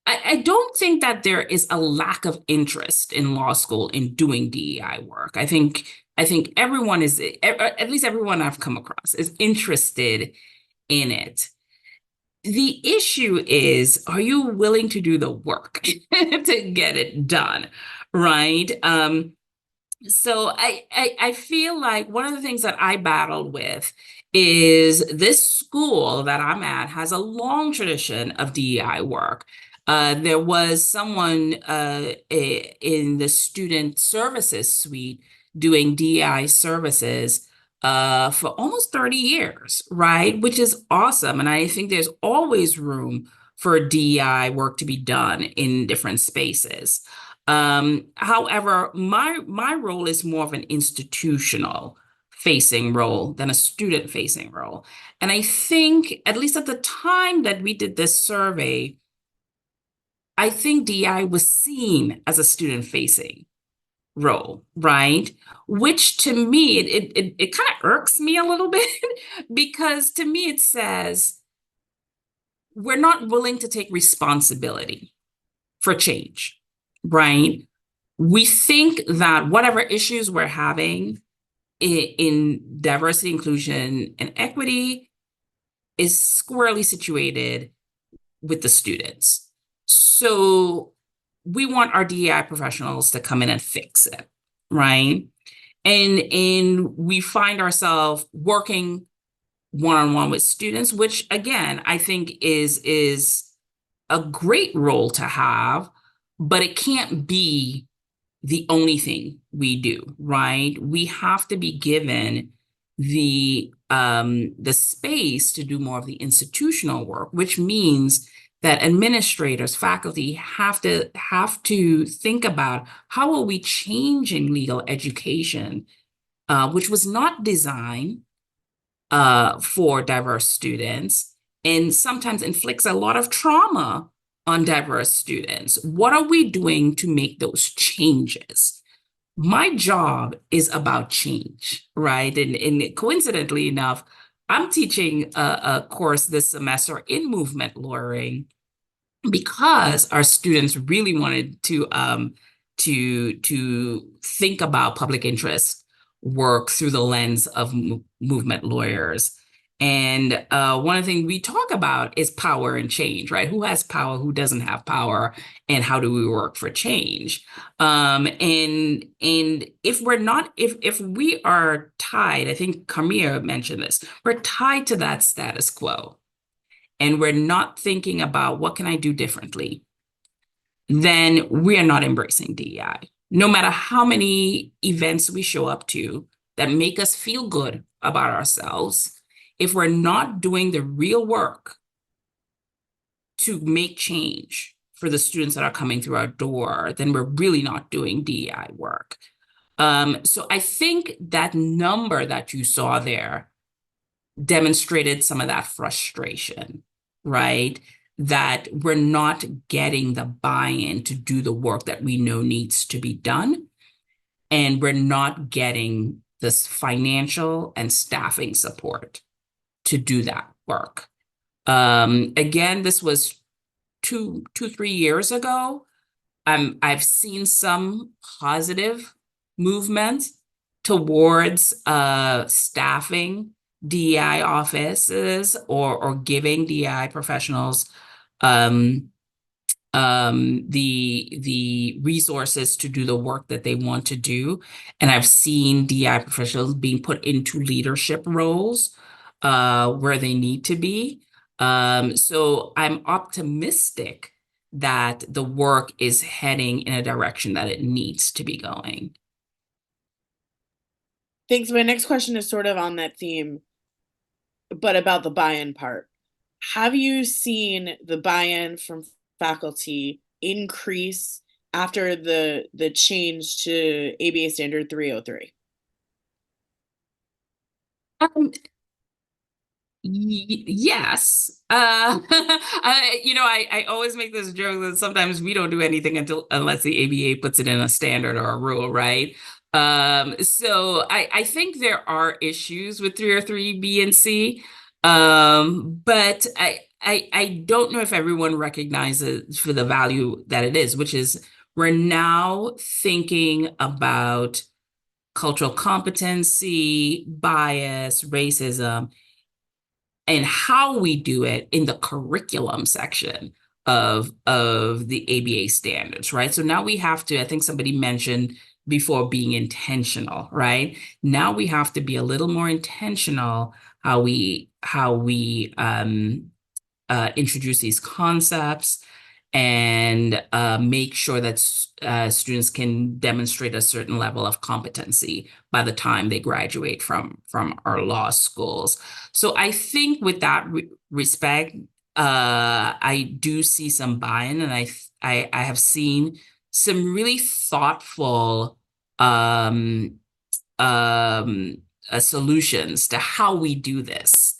I don't think that there is a lack of interest in law school in doing DEI work. I think everyone is, at least everyone I've come across, is interested in it. The issue is, are you willing to do the work to get it done, right? So I feel like one of the things that I battled with is this school that I'm at has a long tradition of DEI work. There was someone in the student services suite doing DEI services for almost 30 years, right? Which is awesome. And I think there's always room for DEI work to be done in different spaces. However, my role is more of an institutional facing role than a student facing role. And I think, at least at the time that we did this survey, I think DEI was seen as a student facing role, right? Which to me, it kind of irks me a little bit because to me it says we're not willing to take responsibility for change. Right? We think that whatever issues we're having in diversity, inclusion, and equity is squarely situated with the students. So we want our DEI professionals to come in and fix it, right? And we find ourselves working one-on-one with students, which again, I think is a great role to have, but it can't be the only thing we do, right? We have to be given the space to do more of the institutional work, which means that administrators, faculty have to think about how are we changing legal education, which was not designed for diverse students and sometimes inflicts a lot of trauma on diverse students. What are we doing to make those changes? My job is about change, right? And coincidentally enough, I'm teaching a course this semester in movement lawyering because our students really wanted to think about public interest work through the lens of movement lawyers. And one of the things we talk about is power and change, right? Who has power, who doesn't have power, and how do we work for change? And if we are tied, I think Carmia mentioned this, we're tied to that status quo, and we're not thinking about what can I do differently, then we are not embracing DEI. No matter how many events we show up to that make us feel good about ourselves, if we're not doing the real work to make change for the students that are coming through our door, then we're really not doing DEI work. So I think that number that you saw there demonstrated some of that frustration, right? That we're not getting the buy-in to do the work that we know needs to be done. And we're not getting this financial and staffing support to do that work. Again, this was 3 years ago. I've seen some positive movement towards staffing DEI offices or giving DEI professionals the resources to do the work that they want to do. And I've seen DEI professionals being put into leadership roles where they need to be. So I'm optimistic that the work is heading in a direction that it needs to be going. Thanks. My next question is sort of on that theme, but about the buy-in part. Have you seen the buy-in from faculty increase after the change to ABA Standard 303? Yes. I always make this joke that sometimes we don't do anything unless the ABA puts it in a standard or a rule, right? So I think there are issues with 303B and C, but I don't know if everyone recognizes for the value that it is, which is we're now thinking about cultural competency, bias, racism, and how we do it in the curriculum section of the ABA standards, right? So now we have to, I think somebody mentioned before, being intentional, right? Now we have to be a little more intentional how we introduce these concepts and make sure that students can demonstrate a certain level of competency by the time they graduate from our law schools. So I think with that respect, I do see some buy-in, and I have seen some really thoughtful solutions to how we do this.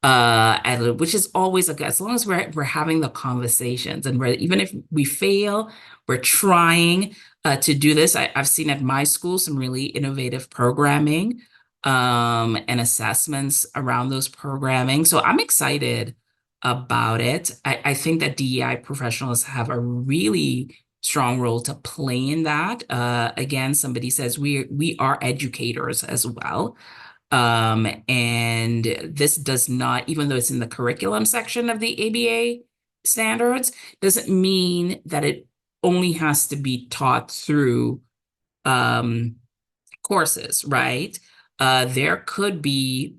Which is always as long as we're having the conversations, and even if we fail, we're trying to do this. I've seen at my school some really innovative programming and assessments around those programming. So I'm excited about it. I think that DEI professionals have a really strong role to play in that. Again, somebody says we are educators as well. And this does not, even though it's in the curriculum section of the ABA standards doesn't mean that it only has to be taught through courses, right? There could be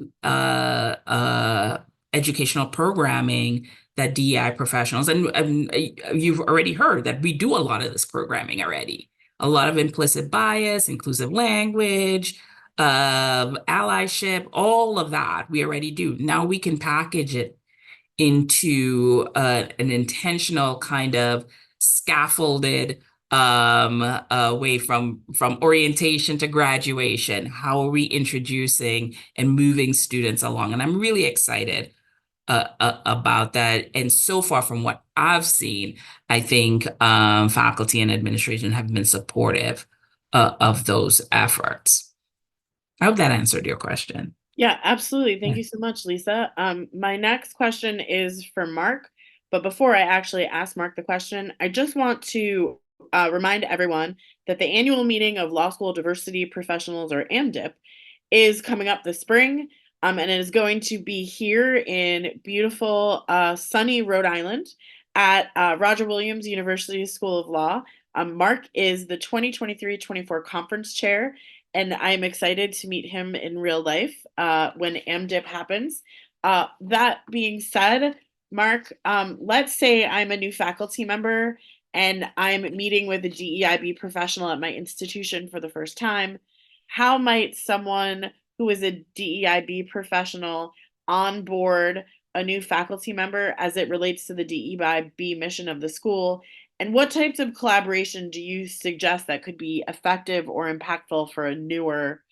educational programming that DEI professionals, and you've already heard that we do a lot of this programming already. A lot of implicit bias, inclusive language, allyship, all of that we already do. Now we can package it into an intentional kind of scaffolded way from orientation to graduation. How are we introducing and moving students along? And I'm really excited about that. And so far from what I've seen, I think faculty and administration have been supportive of those efforts. I hope that answered your question. Yeah, absolutely. Thank you so much, Lisa. My next question is for Mark, but before I actually ask Mark the question, I just want to remind everyone that the annual meeting of Law School Diversity Professionals, or AMDIP, is coming up this spring, and it is going to be here in beautiful sunny Rhode Island at Roger Williams University School of Law. Mark is the 2023-24 conference chair, and I'm excited to meet him in real life when AMDIP happens. That being said, Mark, let's say I'm a new faculty member and I'm meeting with a DEIB professional at my institution for the first time. How might someone who is a DEIB professional onboard a new faculty member as it relates to the DEIB mission of the school? And what types of collaboration do you suggest that could be effective or impactful for a newer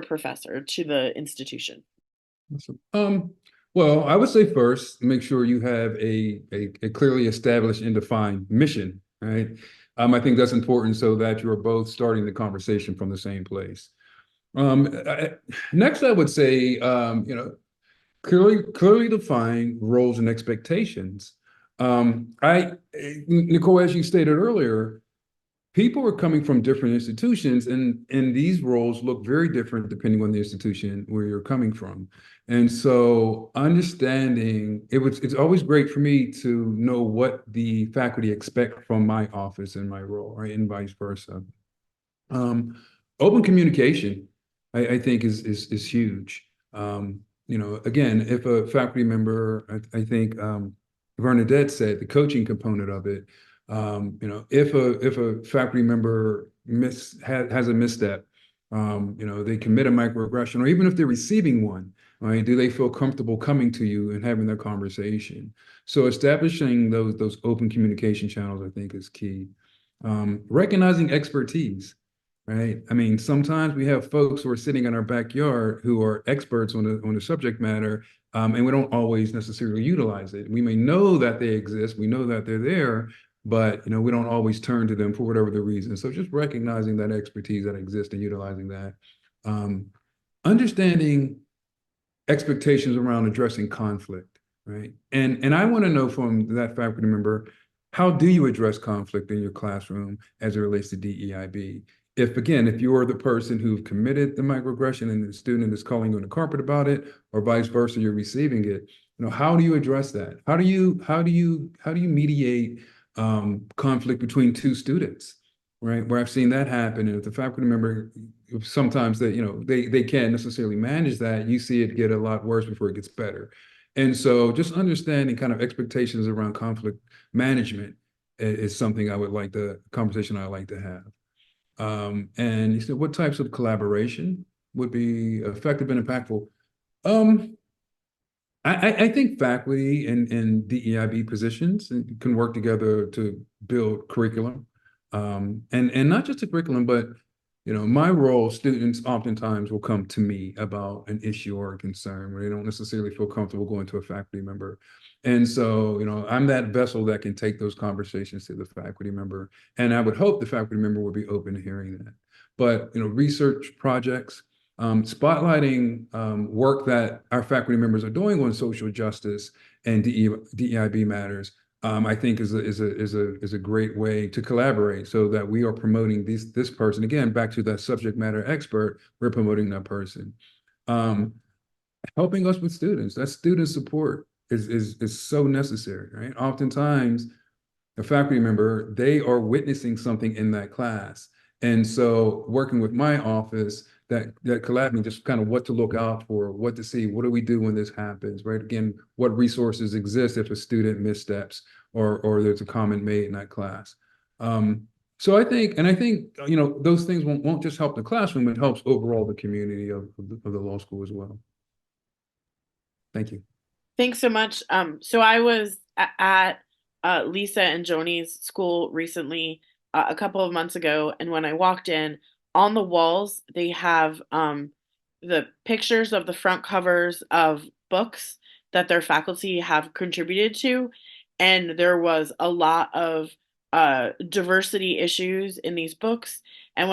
professor to the institution? Awesome. Well, I would say first, make sure you have a clearly established and defined mission, right? I think that's important so that you're both starting the conversation from the same place. Next, I would say, clearly define roles and expectations. Nicole, as you stated earlier, people are coming from different institutions, and these roles look very different depending on the institution where you're coming from. And so understanding, it's always great for me to know what the faculty expect from my office and my role, right, and vice versa. Open communication, I think is huge. Again, if a faculty member, I think Vernadette said the coaching component of it, if a faculty member has a misstep, they commit a microaggression, or even if they're receiving one, right, do they feel comfortable coming to you and having their conversation? So establishing those open communication channels, I think, is key. Recognizing expertise, right? I mean, sometimes we have folks who are sitting in our backyard who are experts on the subject matter, and we don't always necessarily utilize it. We may know that they exist, we know that they're there, but we don't always turn to them for whatever the reason. So just recognizing that expertise that exists and utilizing that. Understanding expectations around addressing conflict, right? And I want to know from that faculty member, how do you address conflict in your classroom as it relates to DEIB? If you are the person who committed the microaggression and the student is calling you on the carpet about it, or vice versa, you're receiving it, how do you address that? How do you mediate conflict between two students, right? Where I've seen that happen, and if the faculty member, sometimes they can't necessarily manage that, you see it get a lot worse before it gets better. And so just understanding kind of expectations around conflict management is something conversation I like to have. And you said, what types of collaboration would be effective and impactful? I think faculty and DEIB positions can work together to build curriculum, and not just a curriculum, but my role, students oftentimes will come to me about an issue or a concern where they don't necessarily feel comfortable going to a faculty member. And so, I'm that vessel that can take those conversations to the faculty member. And I would hope the faculty member would be open to hearing that. But, research projects, spotlighting work that our faculty members are doing on social justice and DEIB matters, I think is a great way to collaborate, so that we are promoting this person. Again, back to that subject matter expert, we're promoting that person. Helping us with students, that's student support. is so necessary, right? Oftentimes, a faculty member, they are witnessing something in that class. And so working with my office, that collaborating, just kind of what to look out for, what to see, what do we do when this happens, right? Again, what resources exist if a student missteps or there's a comment made in that class. So I think, you know, those things won't just help the classroom, it helps overall the community of the law school as well. Thank you. Thanks so much. So I was at Lisa and Joni's school recently, a couple of months ago, and when I walked in, on the walls they have the pictures of the front covers of books that their faculty have contributed to, and there was a lot of diversity issues in these books, and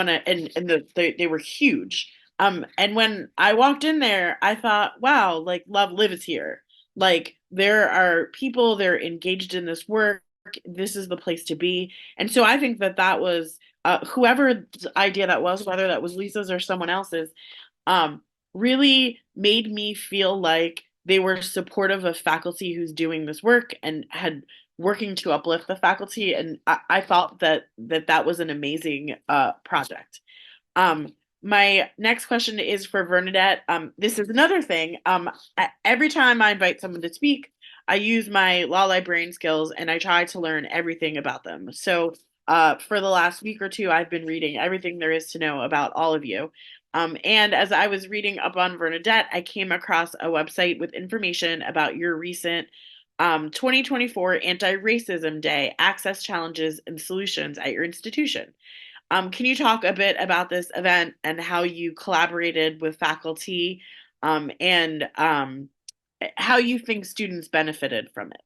they were huge. And when I walked in there, I thought, wow, like love lives here. Like there are people, they're engaged in this work. This is the place to be. And so I think that that was whoever's idea that was, whether that was Lisa's or someone else's, um, really made me feel like they were supportive of faculty who's doing this work and had working to uplift the faculty. And I felt that was an amazing project. My next question is for Vernadette. This is another thing. Every time I invite someone to speak, I use my law librarian skills and I try to learn everything about them. So for the last week or two, I've been reading everything there is to know about all of you. And as I was reading up on Vernadette, I came across a website with information about your recent 2024 Anti-Racism Day, Access Challenges and Solutions at your institution. Can you talk a bit about this event and how you collaborated with faculty, and how you think students benefited from it?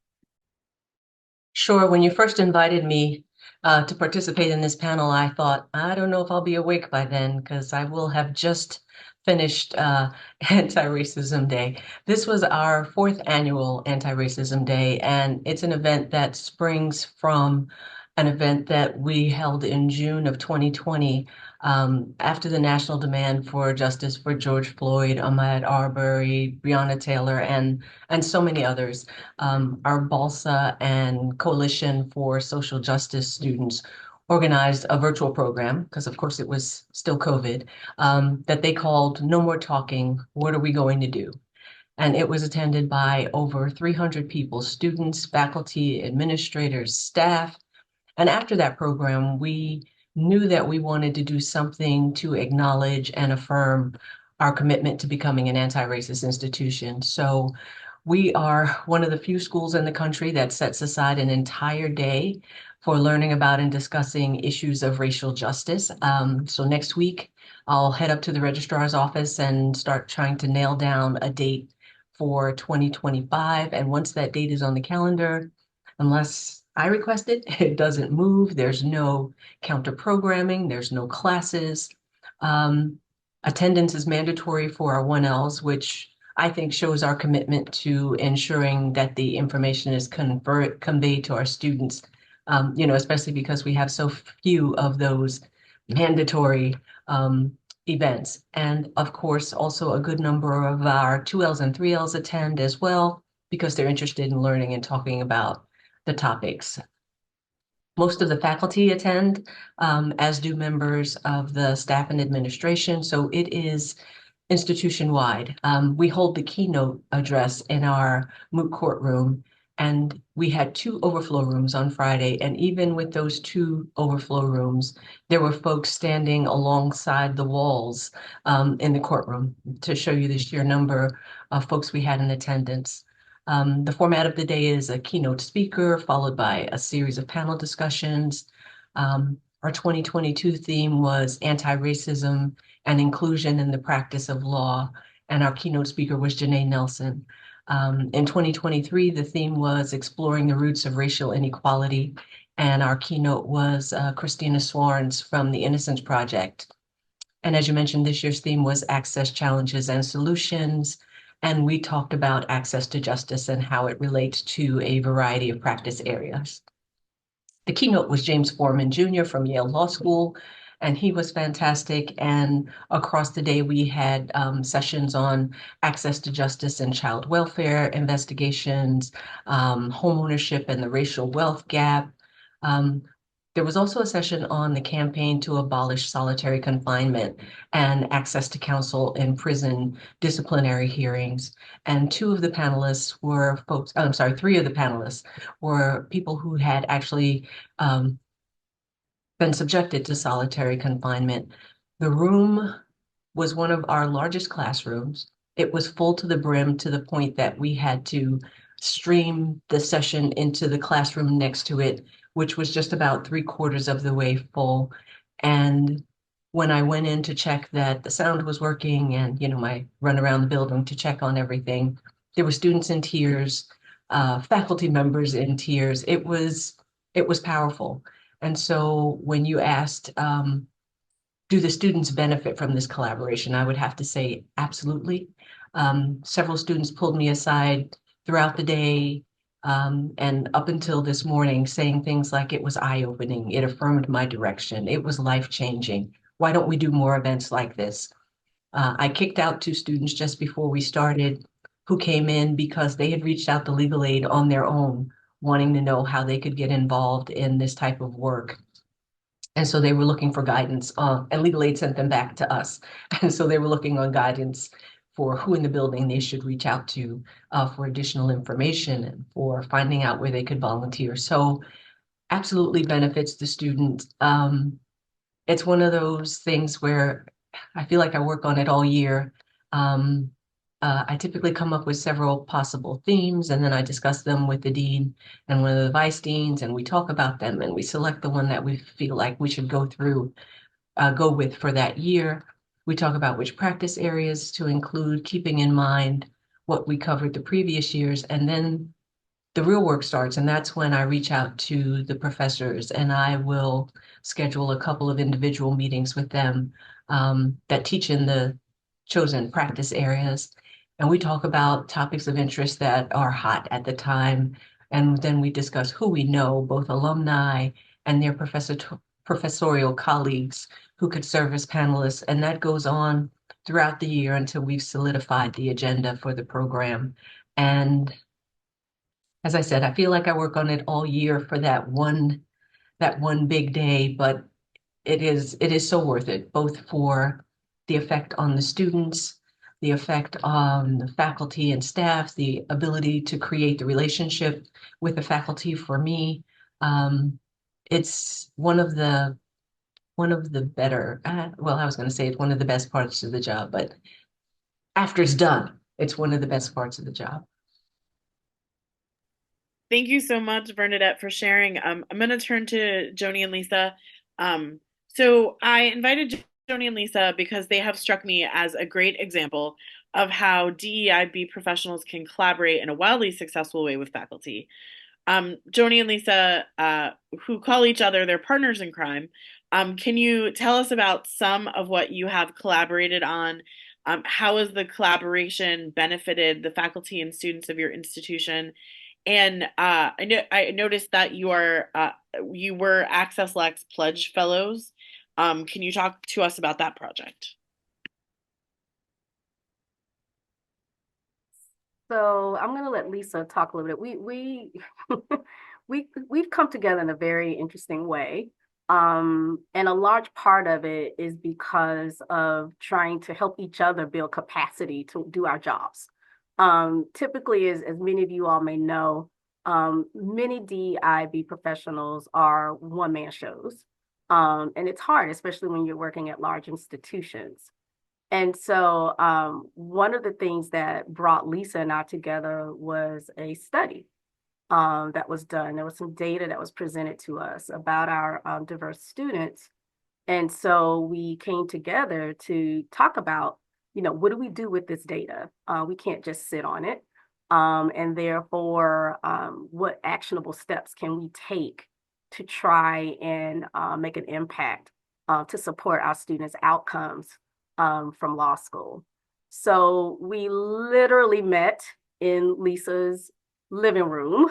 Sure. When you first invited me to participate in this panel, I thought, I don't know if I'll be awake by then because I will have just finished Anti-Racism Day. This was our 4th annual Anti-Racism Day, and it's an event that springs from an event that we held in June of 2020 after the national demand for justice for George Floyd, Ahmaud Arbery, Breonna Taylor, and so many others. Our BALSA and Coalition for Social Justice Students organized a virtual program, because of course it was still COVID, that they called No More Talking, What Are We Going to Do? And it was attended by over 300 people, students, faculty, administrators, staff. And after that program, we knew that we wanted to do something to acknowledge and affirm our commitment to becoming an anti-racist institution. So we are one of the few schools in the country that sets aside an entire day for learning about and discussing issues of racial justice. So next week, I'll head up to the registrar's office and start trying to nail down a date for 2025. And once that date is on the calendar, unless I request it, it doesn't move. There's no counter programming. There's no classes. Attendance is mandatory for our 1Ls, which I think shows our commitment to ensuring that the information is conveyed to our students, you know, especially because we have so few of those mandatory events. And of course, also a good number of our 2Ls and 3Ls attend as well, because they're interested in learning and talking about the topics. Most of the faculty attend, as do members of the staff and administration. So it is institution-wide. We hold the keynote address in our moot court room, and we had 2 overflow rooms on Friday. And even with those 2 overflow rooms, there were folks standing alongside the walls in the courtroom to show you the sheer number of folks we had in attendance. The format of the day is a keynote speaker followed by a series of panel discussions. Our 2022 theme was anti-racism and inclusion in the practice of law, and our keynote speaker was Janae Nelson. In 2023, the theme was exploring the roots of racial inequality, and our keynote was Christina Swarns from the Innocence Project. And as you mentioned, this year's theme was access challenges and solutions. And we talked about access to justice and how it relates to a variety of practice areas. The keynote was James Foreman Jr. from Yale Law School, and he was fantastic. And across the day, we had sessions on access to justice and child welfare investigations, home ownership and the racial wealth gap. There was also a session on the campaign to abolish solitary confinement and access to counsel in prison disciplinary hearings. And three of the panelists were people who had actually been subjected to solitary confinement. The room was one of our largest classrooms. It was full to the brim, to the point that we had to stream the session into the classroom next to it, which was just about 3/4 of the way full. And when I went in to check that the sound was working and, my run around the building to check on everything, there were students in tears, faculty members in tears. It was powerful. And so when you asked, do the students benefit from this collaboration, I would have to say absolutely. Several students pulled me aside throughout the day and up until this morning, saying things like it was eye-opening, it affirmed my direction, it was life-changing. Why don't we do more events like this? I kicked out 2 students just before we started who came in because they had reached out to legal aid on their own, wanting to know how they could get involved in this type of work. And so they were looking for guidance, and legal aid sent them back to us. And so they were looking on guidance for who in the building they should reach out to for additional information and for finding out where they could volunteer. So absolutely benefits the student. It's one of those things where I feel like I work on it all year. I typically come up with several possible themes, and then I discuss them with the dean and one of the vice deans, and we talk about them, and we select the one that we feel like we should go with for that year. We talk about which practice areas to include, keeping in mind what we covered the previous years, and then the real work starts, and that's when I reach out to the professors, and I will schedule a couple of individual meetings with them that teach in the chosen practice areas. And we talk about topics of interest that are hot at the time. And then we discuss who we know, both alumni and their professorial colleagues who could serve as panelists. And that goes on throughout the year until we've solidified the agenda for the program. And as I said, I feel like I work on it all year for that one big day, but it is so worth it, both for the effect on the students, the effect on the faculty and staff, the ability to create the relationship with the faculty for me. It's one of the better, well, I was going to say it's one of the best parts of the job, but after it's done, it's one of the best parts of the job. Thank you so much, Vernadette, for sharing. I'm going to turn to Joni and Lisa. So I invited Joni and Lisa because they have struck me as a great example of how DEIB professionals can collaborate in a wildly successful way with faculty. Joni and Lisa, who call each other their partners in crime, can you tell us about some of what you have collaborated on? How has the collaboration benefited the faculty and students of your institution? And I noticed that you were Access Lex Pledge Fellows. Can you talk to us about that project? So I'm going to let Lisa talk a little bit. We've come together in a very interesting way. And a large part of it is because of trying to help each other build capacity to do our jobs. Typically, as many of you all may know, many DEIB professionals are one-man shows. And it's hard, especially when you're working at large institutions. And so one of the things that brought Lisa and I together was a study that was done. There was some data that was presented to us about our diverse students. And so we came together to talk about, what do we do with this data? We can't just sit on it. And therefore, what actionable steps can we take to try and make an impact to support our students' outcomes from law school? So we literally met in Lisa's living room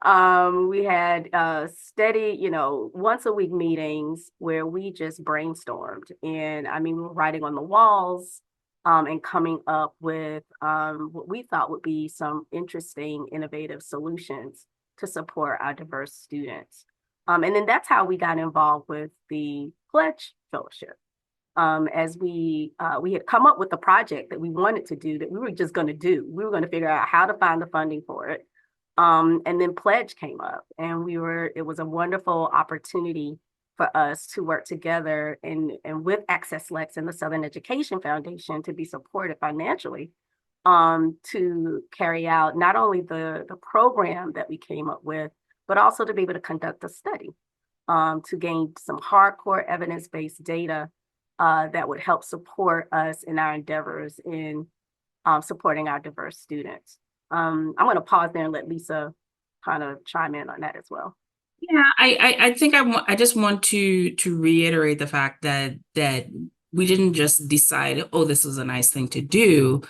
We had steady, once a week meetings where we just brainstormed. And I mean, we were writing on the walls and coming up with what we thought would be some interesting, innovative solutions to support our diverse students. And then that's how we got involved with the Pledge Fellowship. As we had come up with a project that we wanted to do that we were just going to do. We were going to figure out how to find the funding for it. And then Pledge came up, and it was a wonderful opportunity for us to work together and with Access Lex and the Southern Education Foundation to be supported financially to carry out not only the program that we came up with, but also to be able to conduct a study to gain some hardcore evidence-based data that would help support us in our endeavors in supporting our diverse students. I'm going to pause there and let Lisa kind of chime in on that as well. Yeah, I think I just want to reiterate the fact that we didn't just decide, oh, this was a nice thing to do.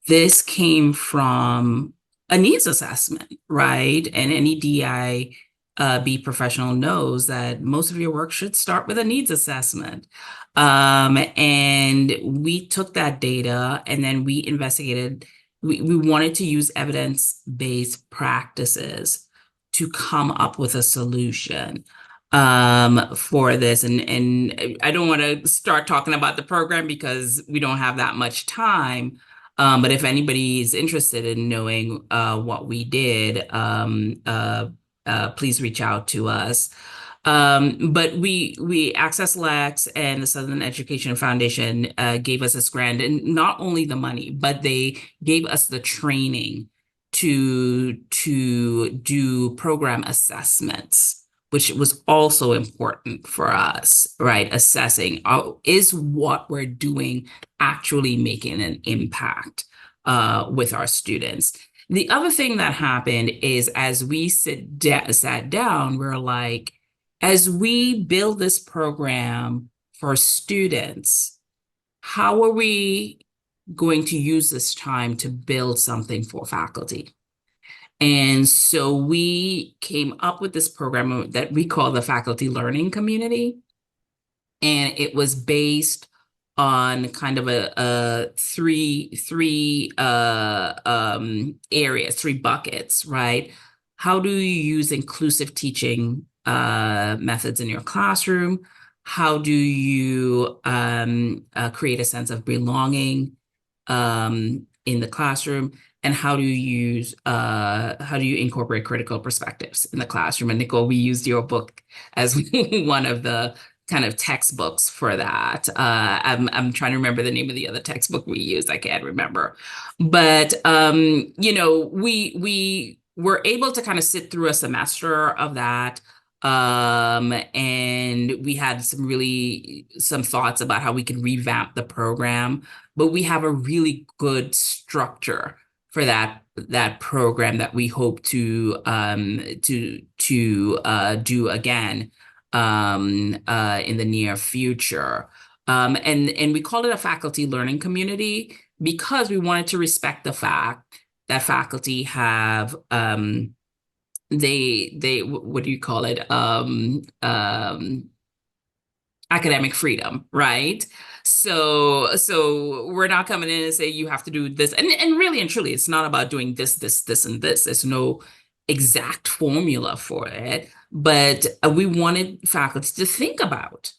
This came from a needs assessment, right? And any DEIB professional knows that most of your work should start with a needs assessment. And we took that data and then we investigated. We wanted to use evidence-based practices to come up with a solution for this. And I don't want to start talking about the program because we don't have that much time. But if anybody is interested in knowing what we did, please reach out to us. But we Access Lex and the Southern Education Foundation gave us this grant, and not only the money, but they gave us the training to do program assessments, which was also important for us, right? Assessing, is what we're doing actually making an impact with our students? The other thing that happened is as we sat down, we're like, as we build this program for students, how are we going to use this time to build something for faculty? And so we came up with this program that we call the Faculty Learning Community. And it was based on kind of a three areas, three buckets, right? How do you use inclusive teaching methods in your classroom? How do you create a sense of belonging in the classroom? And how do you incorporate critical perspectives in the classroom? And Nicole, we used your book as one of the kind of textbooks for that. I'm trying to remember the name of the other textbook we used. I can't remember. But we were able to kind of sit through a semester of that. And we had some thoughts about how we could revamp the program, but we have a really good structure for that program that we hope to do again in the near future. And we called it a faculty learning community because we wanted to respect the fact that faculty have they what do you call it? Academic freedom, right? So we're not coming in and say you have to do this. And really and truly, it's not about doing this, and this. There's no exact formula for it. But we wanted faculty to think about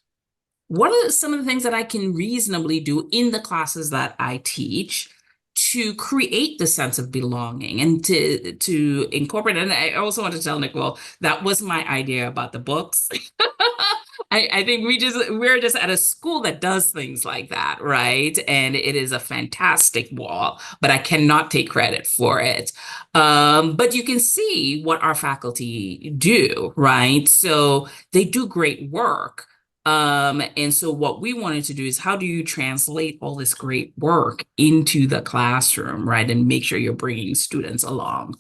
what are some of the things that I can reasonably do in the classes that I teach to create the sense of belonging and to incorporate. And I also want to tell Nicole, that was my idea about the books. I think we're just at a school that does things like that, right? And it is a fantastic wall, but I cannot take credit for it. But you can see what our faculty do, right? So they do great work. And so what we wanted to do is how do you translate all this great work into the classroom, right? And make sure you're bringing students along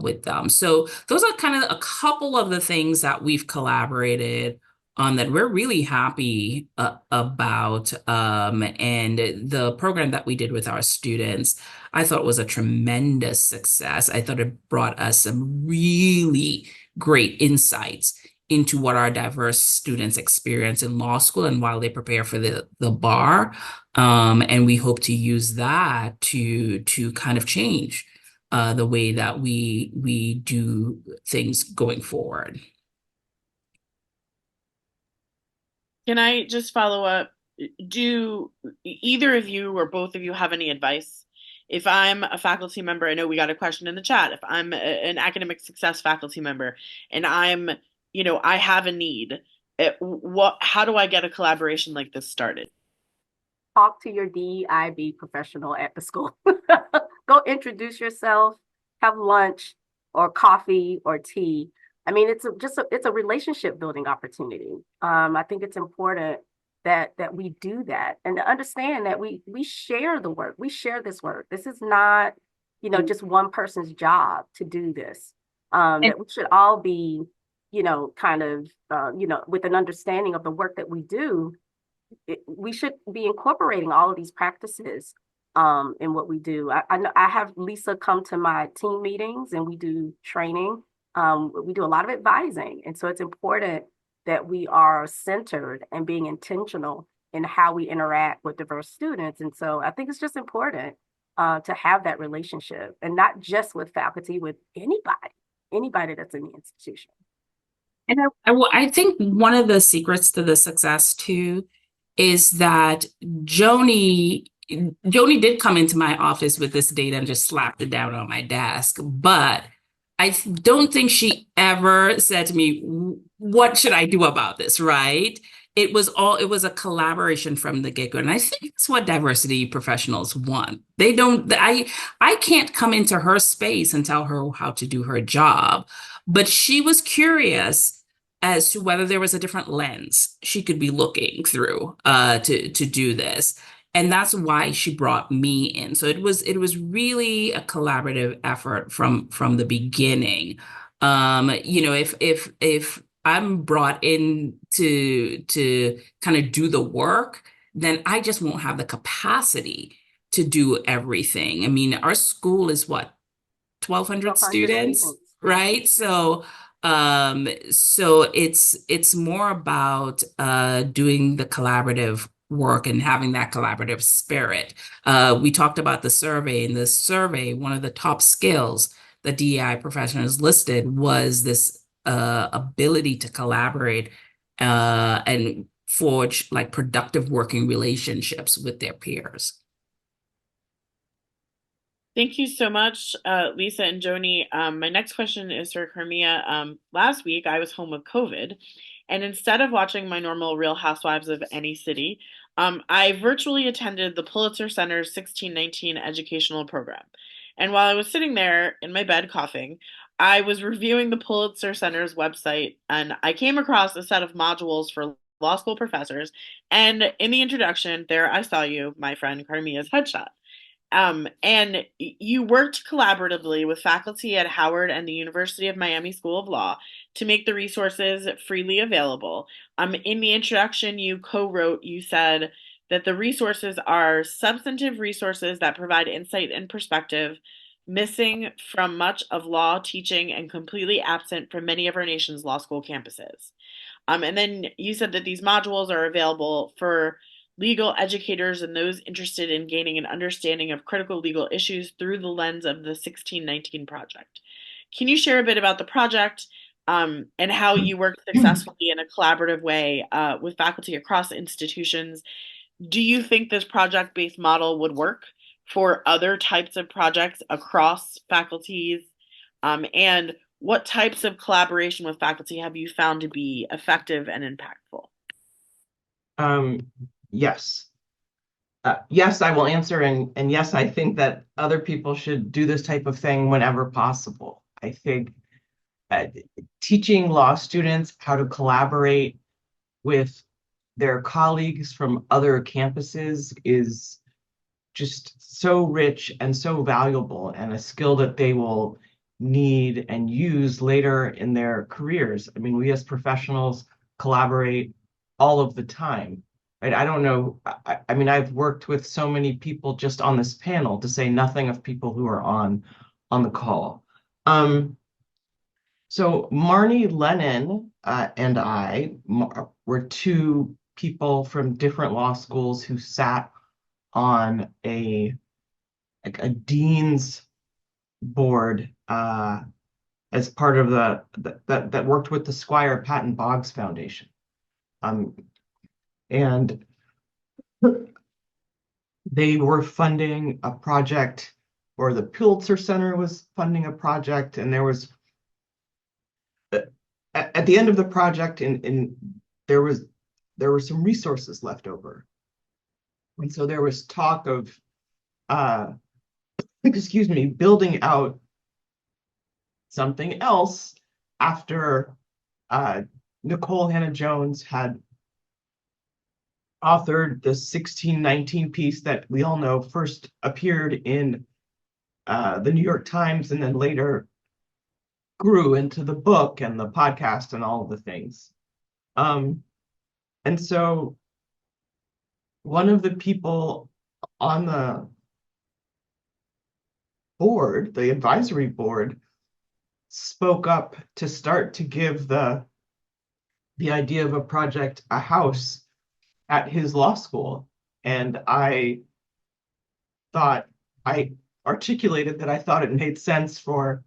with them. So those are kind of a couple of the things that we've collaborated that we're really happy about. And the program that we did with our students, I thought was a tremendous success. I thought it brought us some really great insights into what our diverse students experience in law school and while they prepare for the bar. And we hope to use that to kind of change the way that we do things going forward. Can I just follow up? Do either of you or both of you have any advice? If I'm a faculty member, I know we got a question in the chat. If I'm an academic success faculty member and I have a need, how do I get a collaboration like this started? Talk to your DEIB professional at the school. Go introduce yourself, have lunch or coffee or tea. I mean, it's a relationship building opportunity. I think it's important that we do that and to understand that we share the work. We share this work. This is not, just one person's job to do this. That we should all be, kind of, with an understanding of the work that we do. We should be incorporating all of these practices in what we do. I have Lisa come to my team meetings and we do training. We do a lot of advising. And so it's important that we are centered and being intentional in how we interact with diverse students. And so I think it's just important to have that relationship and not just with faculty, with anybody that's in the institution. And I think one of the secrets to the success too is that Joni did come into my office with this data and just slapped it down on my desk, but I don't think she ever said to me, what should I do about this, right? It was a collaboration from the get-go. And I think that's what diversity professionals want. I can't come into her space and tell her how to do her job, but she was curious as to whether there was a different lens she could be looking through to do this. And that's why she brought me in. So it was really a collaborative effort from the beginning. If I'm brought in to kind of do the work, then I just won't have the capacity to do everything. I mean, our school is what, 1,200 students, right? So it's more about doing the collaborative work and having that collaborative spirit. We talked about the survey. In the survey, one of the top skills that DEI professionals listed was this ability to collaborate and forge like productive working relationships with their peers. Thank you so much, Lisa and Joni. My next question is for Carmia. Last week, I was home with COVID, and instead of watching my normal Real Housewives of any city, I virtually attended the Pulitzer Center's 1619 educational program. And while I was sitting there in my bed coughing, I was reviewing the Pulitzer Center's website, and I came across a set of modules for law school professors. And in the introduction, there I saw you, my friend Carmia's headshot. And you worked collaboratively with faculty at Howard and the University of Miami School of Law to make the resources freely available. In the introduction you co-wrote, you said that the resources are substantive resources that provide insight and perspective, missing from much of law teaching and completely absent from many of our nation's law school campuses. And then you said that these modules are available for legal educators and those interested in gaining an understanding of critical legal issues through the lens of the 1619 project. Can you share a bit about the project and how you worked successfully in a collaborative way with faculty across institutions? Do you think this project-based model would work for other types of projects across faculties? And what types of collaboration with faculty have you found to be effective and impactful? Yes. Yes, I will answer. And yes, I think that other people should do this type of thing whenever possible. I think teaching law students how to collaborate with their colleagues from other campuses is just so rich and so valuable, and a skill that they will need and use later in their careers. I mean, we as professionals collaborate all of the time, right? I don't know. I mean, I've worked with so many people just on this panel, to say nothing of people who are on the call. So Marnie Lennon and I were two people from different law schools who sat on a dean's board as part of that worked with the Squire Patton Boggs Foundation. And they were funding a project, or the Pulitzer Center was funding a project, and there was at the end of the project, there were some resources left over, and so there was talk of building out something else after Nicole Hannah-Jones had authored the 1619 piece that we all know first appeared in the New York Times and then later grew into the book and the podcast and all of the things. And so one of the people on the board, the advisory board, spoke up to start to give the idea of a project a house at his law school. And I articulated that I thought it made sense for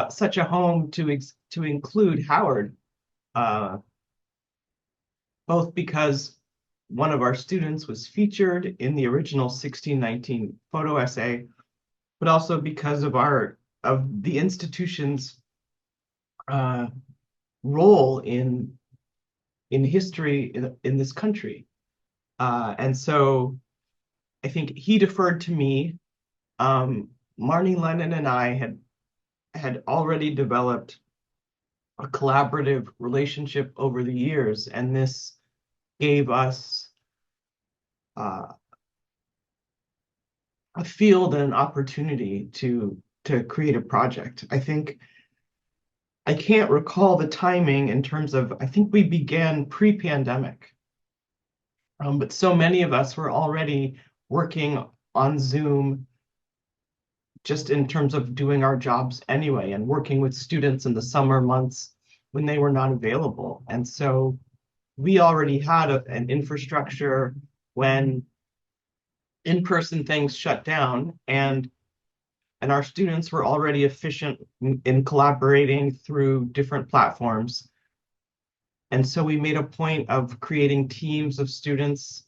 such a home to include Howard, both because one of our students was featured in the original 1619 photo essay, but also because of the institution's role in history in this country. And so I think he deferred to me. Marnie Lennon and I had already developed a collaborative relationship over the years, and this gave us a field and an opportunity to create a project. I can't recall the timing in terms of, I think we began pre-pandemic, but so many of us were already working on Zoom just in terms of doing our jobs anyway, and working with students in the summer months when they were not available. And so we already had an infrastructure when in-person things shut down, and our students were already efficient in collaborating through different platforms. And so we made a point of creating teams of students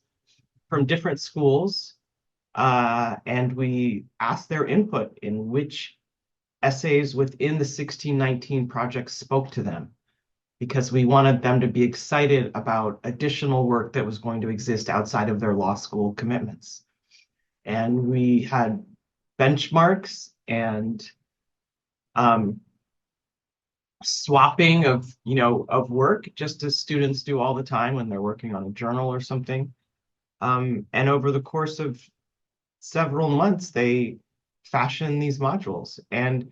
from different schools, and we asked their input in which essays within the 1619 project spoke to them, because we wanted them to be excited about additional work that was going to exist outside of their law school commitments. And we had benchmarks and swapping of work, just as students do all the time when they're working on a journal or something. And over the course of several months, they fashioned these modules. And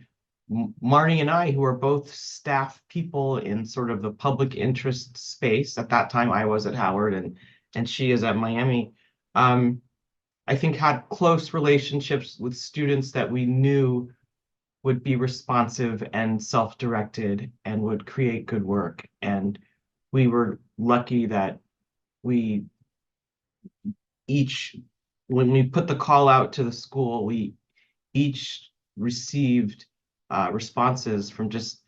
Marnie and I, who are both staff people in sort of the public interest space, at that time I was at Howard and she is at Miami, I think had close relationships with students that we knew would be responsive and self-directed and would create good work. And we were lucky that we each, when we put the call out to the school, we each received responses from just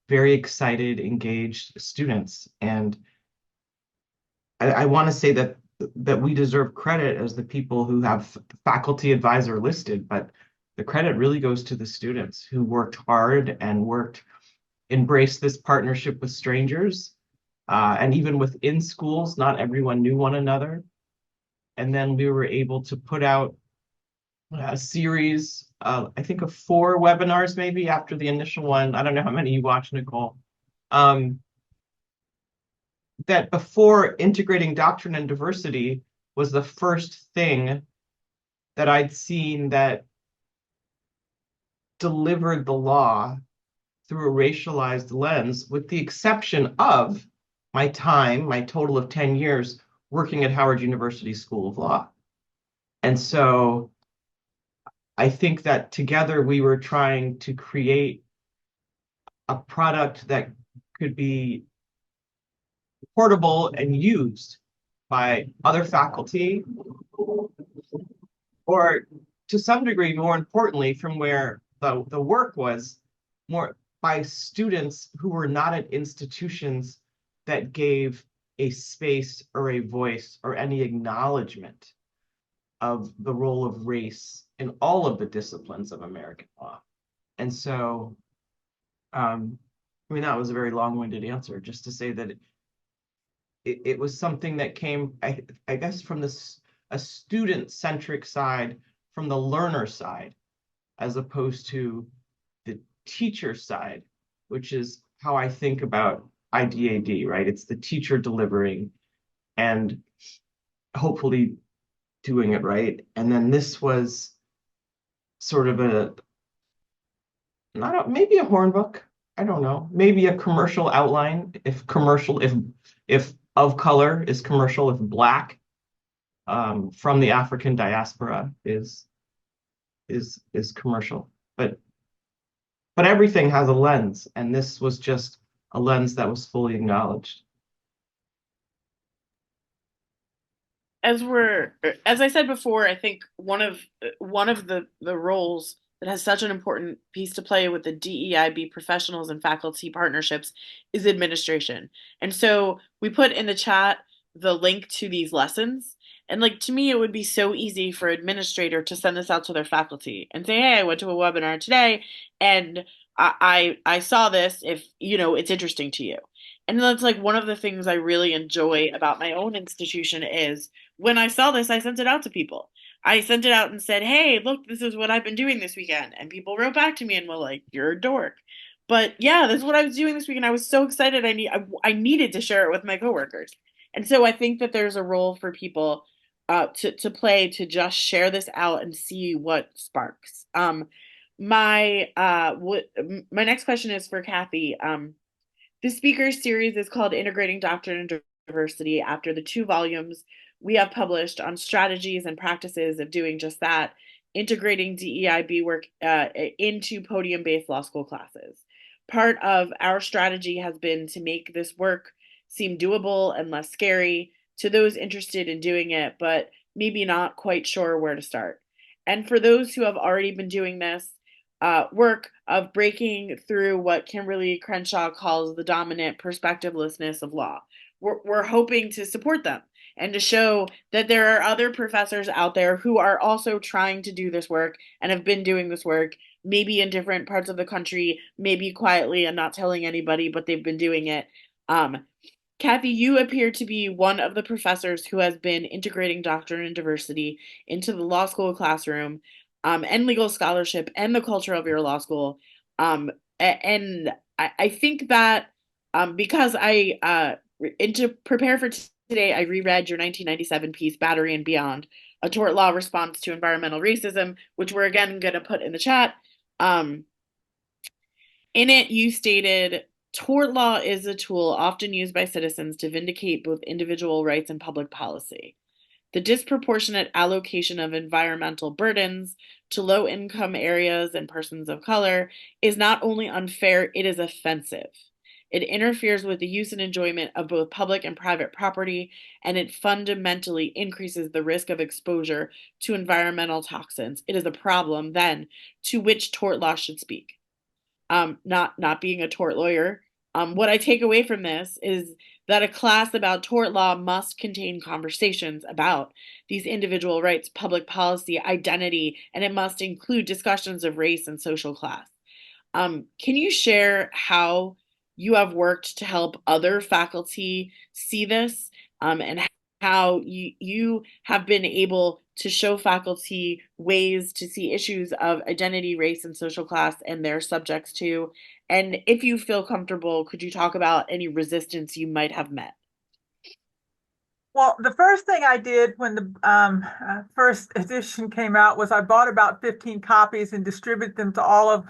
very excited, engaged students. And I want to say that we deserve credit as the people who have faculty advisor listed, but the credit really goes to the students who worked hard and embraced this partnership with strangers. And even within schools, not everyone knew one another. And then we were able to put out a series, I think of 4 webinars maybe after the initial one. I don't know how many you watched, Nicole. That before integrating doctrine and diversity was the first thing that I'd seen that delivered the law through a racialized lens, with the exception of my time, my total of 10 years working at Howard University School of Law. And so I think that together we were trying to create a product that could be portable and used by other faculty, or to some degree, more importantly, from where the work was, more by students who were not at institutions that gave a space or a voice or any acknowledgement of the role of race in all of the disciplines of American law. And so, I mean, that was a very long-winded answer, just to say that it was something that came, I guess, from a student-centric side, from the learner side, as opposed to the teacher side, which is how I think about IDAD, right? It's the teacher delivering and hopefully doing it right. And then this was sort of maybe a Horne book. I don't know. Maybe a commercial outline, if of color is commercial, if Black from the African diaspora is commercial. But everything has a lens, and this was just a lens that was fully acknowledged. As I said before, I think one of the roles that has such an important piece to play with the DEIB professionals and faculty partnerships is administration. And so we put in the chat the link to these lessons. And like, to me, it would be so easy for an administrator to send this out to their faculty and say, hey, I went to a webinar today and I saw this, if it's interesting to you. And that's like one of the things I really enjoy about my own institution is when I saw this, I sent it out to people. I sent it out and said, hey, look, this is what I've been doing this weekend. And people wrote back to me and were like, you're a dork. But yeah, this is what I was doing this weekend. I was so excited. I needed to share it with my coworkers. And so I think that there's a role for people to play, to just share this out and see what sparks. My next question is for Kathy. The speaker series is called Integrating Doctrine and Diversity, after the 2 volumes we have published on strategies and practices of doing just that, integrating DEIB work into podium-based law school classes. Part of our strategy has been to make this work seem doable and less scary to those interested in doing it, but maybe not quite sure where to start. And for those who have already been doing this work of breaking through what Kimberly Crenshaw calls the dominant perspectivelessness of law, we're hoping to support them and to show that there are other professors out there who are also trying to do this work and have been doing this work, maybe in different parts of the country, maybe quietly and not telling anybody, but they've been doing it. Kathy, you appear to be one of the professors who has been integrating doctrine and diversity into the law school classroom, and legal scholarship and the culture of your law school. And I think that because to prepare for today, I reread your 1997 piece, Battery and Beyond, a tort law response to environmental racism, which we're again going to put in the chat. In it, you stated, tort law is a tool often used by citizens to vindicate both individual rights and public policy. The disproportionate allocation of environmental burdens to low-income areas and persons of color is not only unfair, it is offensive. It interferes with the use and enjoyment of both public and private property, and it fundamentally increases the risk of exposure to environmental toxins. It is a problem, then, to which tort law should speak. Not being a tort lawyer, what I take away from this is that a class about tort law must contain conversations about these individual rights, public policy, identity, and it must include discussions of race and social class. Can you share how you have worked to help other faculty see this, and how you have been able to show faculty ways to see issues of identity, race, and social class and their subjects too? And if you feel comfortable, could you talk about any resistance you might have met? Well, the first thing I did when the first edition came out was I bought about 15 copies and distributed them to all of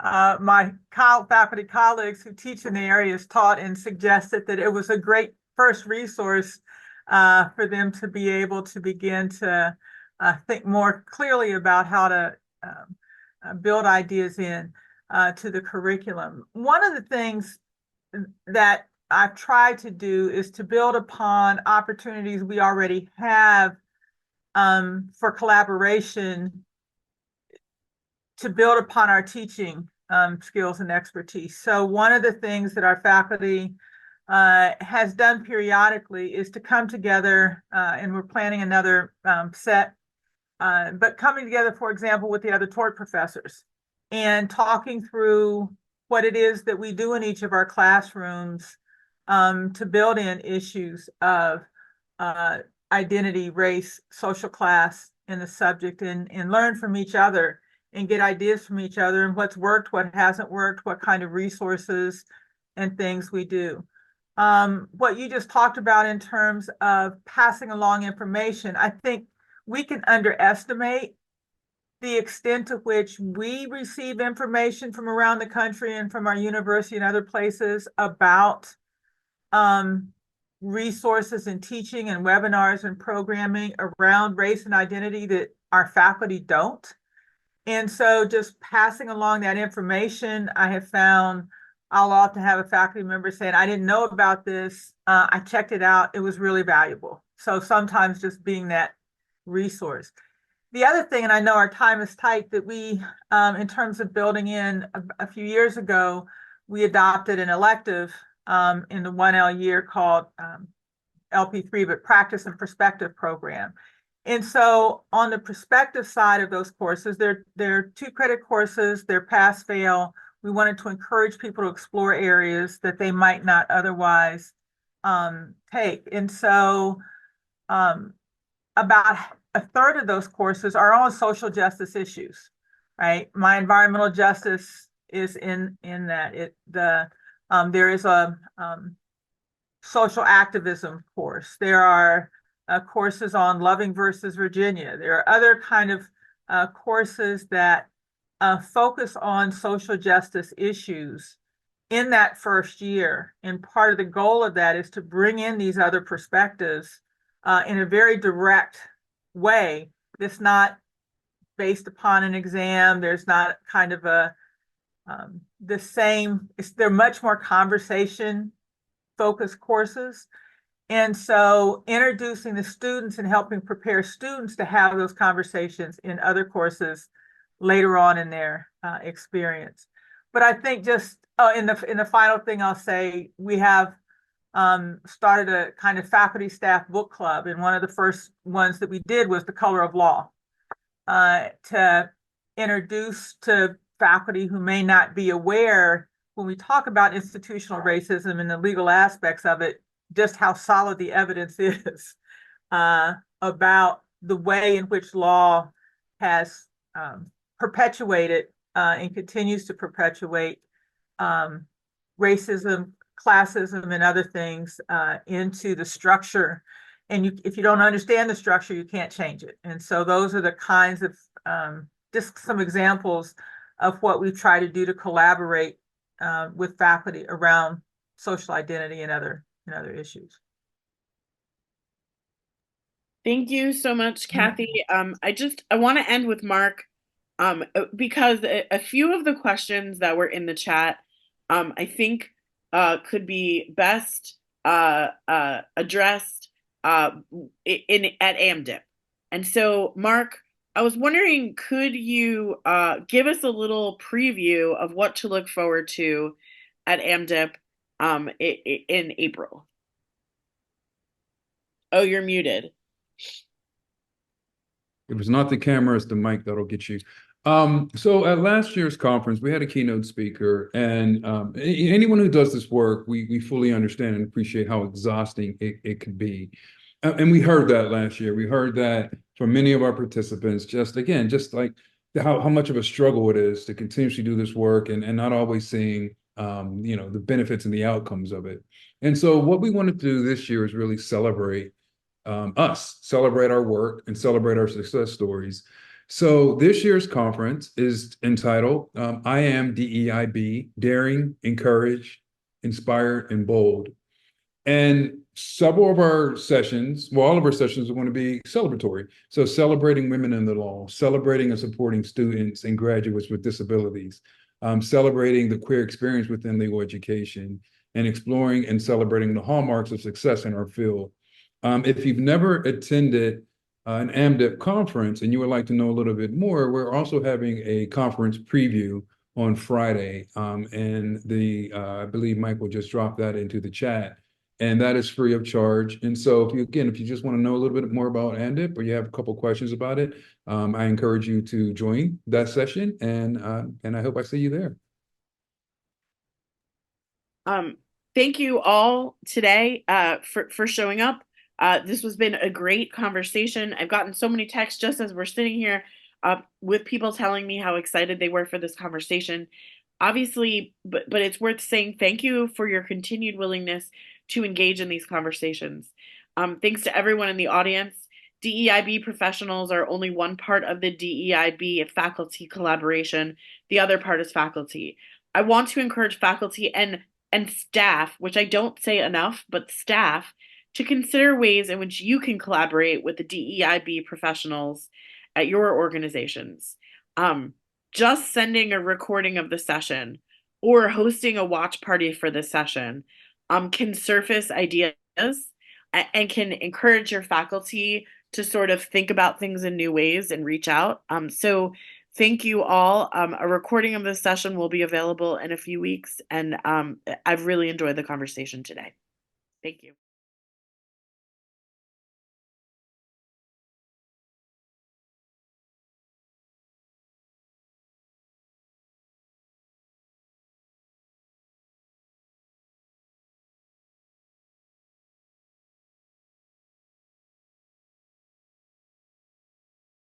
my faculty colleagues who teach in the areas taught and suggested that it was a great first resource for them to be able to begin to think more clearly about how to build ideas in to the curriculum. One of the things that I've tried to do is to build upon opportunities we already have for collaboration, to build upon our teaching skills and expertise. So one of the things that our faculty has done periodically is to come together, and we're planning another set, but coming together, for example, with the other tort professors and talking through what it is that we do in each of our classrooms to build in issues of identity, race, social class in the subject, and learn from each other and get ideas from each other and what's worked, what hasn't worked, what kind of resources and things we do. What you just talked about in terms of passing along information, I think we can underestimate the extent to which we receive information from around the country and from our university and other places about resources in teaching and webinars and programming around race and identity that our faculty don't. And so just passing along that information, I have found I'll often have a faculty member saying, I didn't know about this. I checked it out. It was really valuable. So sometimes just being that resource. The other thing, and I know our time is tight, that we, in terms of building in a few years ago, we adopted an elective in the 1L year called LP3, but Practice and Perspective Program. And so on the perspective side of those courses, they're 2-credit courses, they're pass-fail. We wanted to encourage people to explore areas that they might not otherwise take. And so about a third of those courses are on social justice issues, right? My environmental justice is in that. There is a social activism course. There are courses on Loving versus Virginia. There are other kind of courses that focus on social justice issues in that first year. And part of the goal of that is to bring in these other perspectives in a very direct way that's not based upon an exam. There's not kind of the same, they're much more conversation focused courses. And so introducing the students and helping prepare students to have those conversations in other courses later on in their experience. But I think just in the final thing I'll say, we have started a kind of faculty staff book club. And one of the first ones that we did was The Color of Law, to introduce to faculty who may not be aware, when we talk about institutional racism and the legal aspects of it, just how solid the evidence is about the way in which law has perpetuated and continues to perpetuate racism, classism, and other things into the structure. And if you don't understand the structure, you can't change it. And so those are the kinds of just some examples of what we try to do to collaborate with faculty around social identity and other issues. Thank you so much, Kathy. I want to end with Mark because a few of the questions that were in the chat, I think could be best addressed at AMDIP. And so, Mark, I was wondering, could you give us a little preview of what to look forward to at AMDIP in April? Oh, you're muted. It was not the camera, it's the mic that'll get you. So at last year's conference, we had a keynote speaker, and anyone who does this work, we fully understand and appreciate how exhausting it could be. And we heard that last year. We heard that from many of our participants, just like how much of a struggle it is to continuously do this work and not always seeing the benefits and the outcomes of it. And so what we wanted to do this year is really celebrate celebrate our work and celebrate our success stories. So this year's conference is entitled I Am DEIB, Daring, Encouraged, Inspired, and Bold. And several of our sessions, well, all of our sessions are going to be celebratory. So celebrating women in the law, celebrating and supporting students and graduates with disabilities, celebrating the queer experience within legal education, and exploring and celebrating the hallmarks of success in our field. If you've never attended an AMDIP conference and you would like to know a little bit more, we're also having a conference preview on Friday. And I believe Michael just dropped that into the chat. And that is free of charge. And so if you just want to know a little bit more about AMDIP or you have a couple questions about it, I encourage you to join that session, and I hope I see you there. Thank you all today for showing up. This has been a great conversation. I've gotten so many texts just as we're sitting here with people telling me how excited they were for this conversation. Obviously, but it's worth saying thank you for your continued willingness to engage in these conversations. Thanks to everyone in the audience. DEIB professionals are only one part of the DEIB faculty collaboration. The other part is faculty. I want to encourage faculty and staff, which I don't say enough, but staff, to consider ways in which you can collaborate with the DEIB professionals at your organizations. Just sending a recording of the session or hosting a watch party for the session can surface ideas and can encourage your faculty to sort of think about things in new ways and reach out. So thank you all. A recording of this session will be available in a few weeks, and I've really enjoyed the conversation today. Thank you.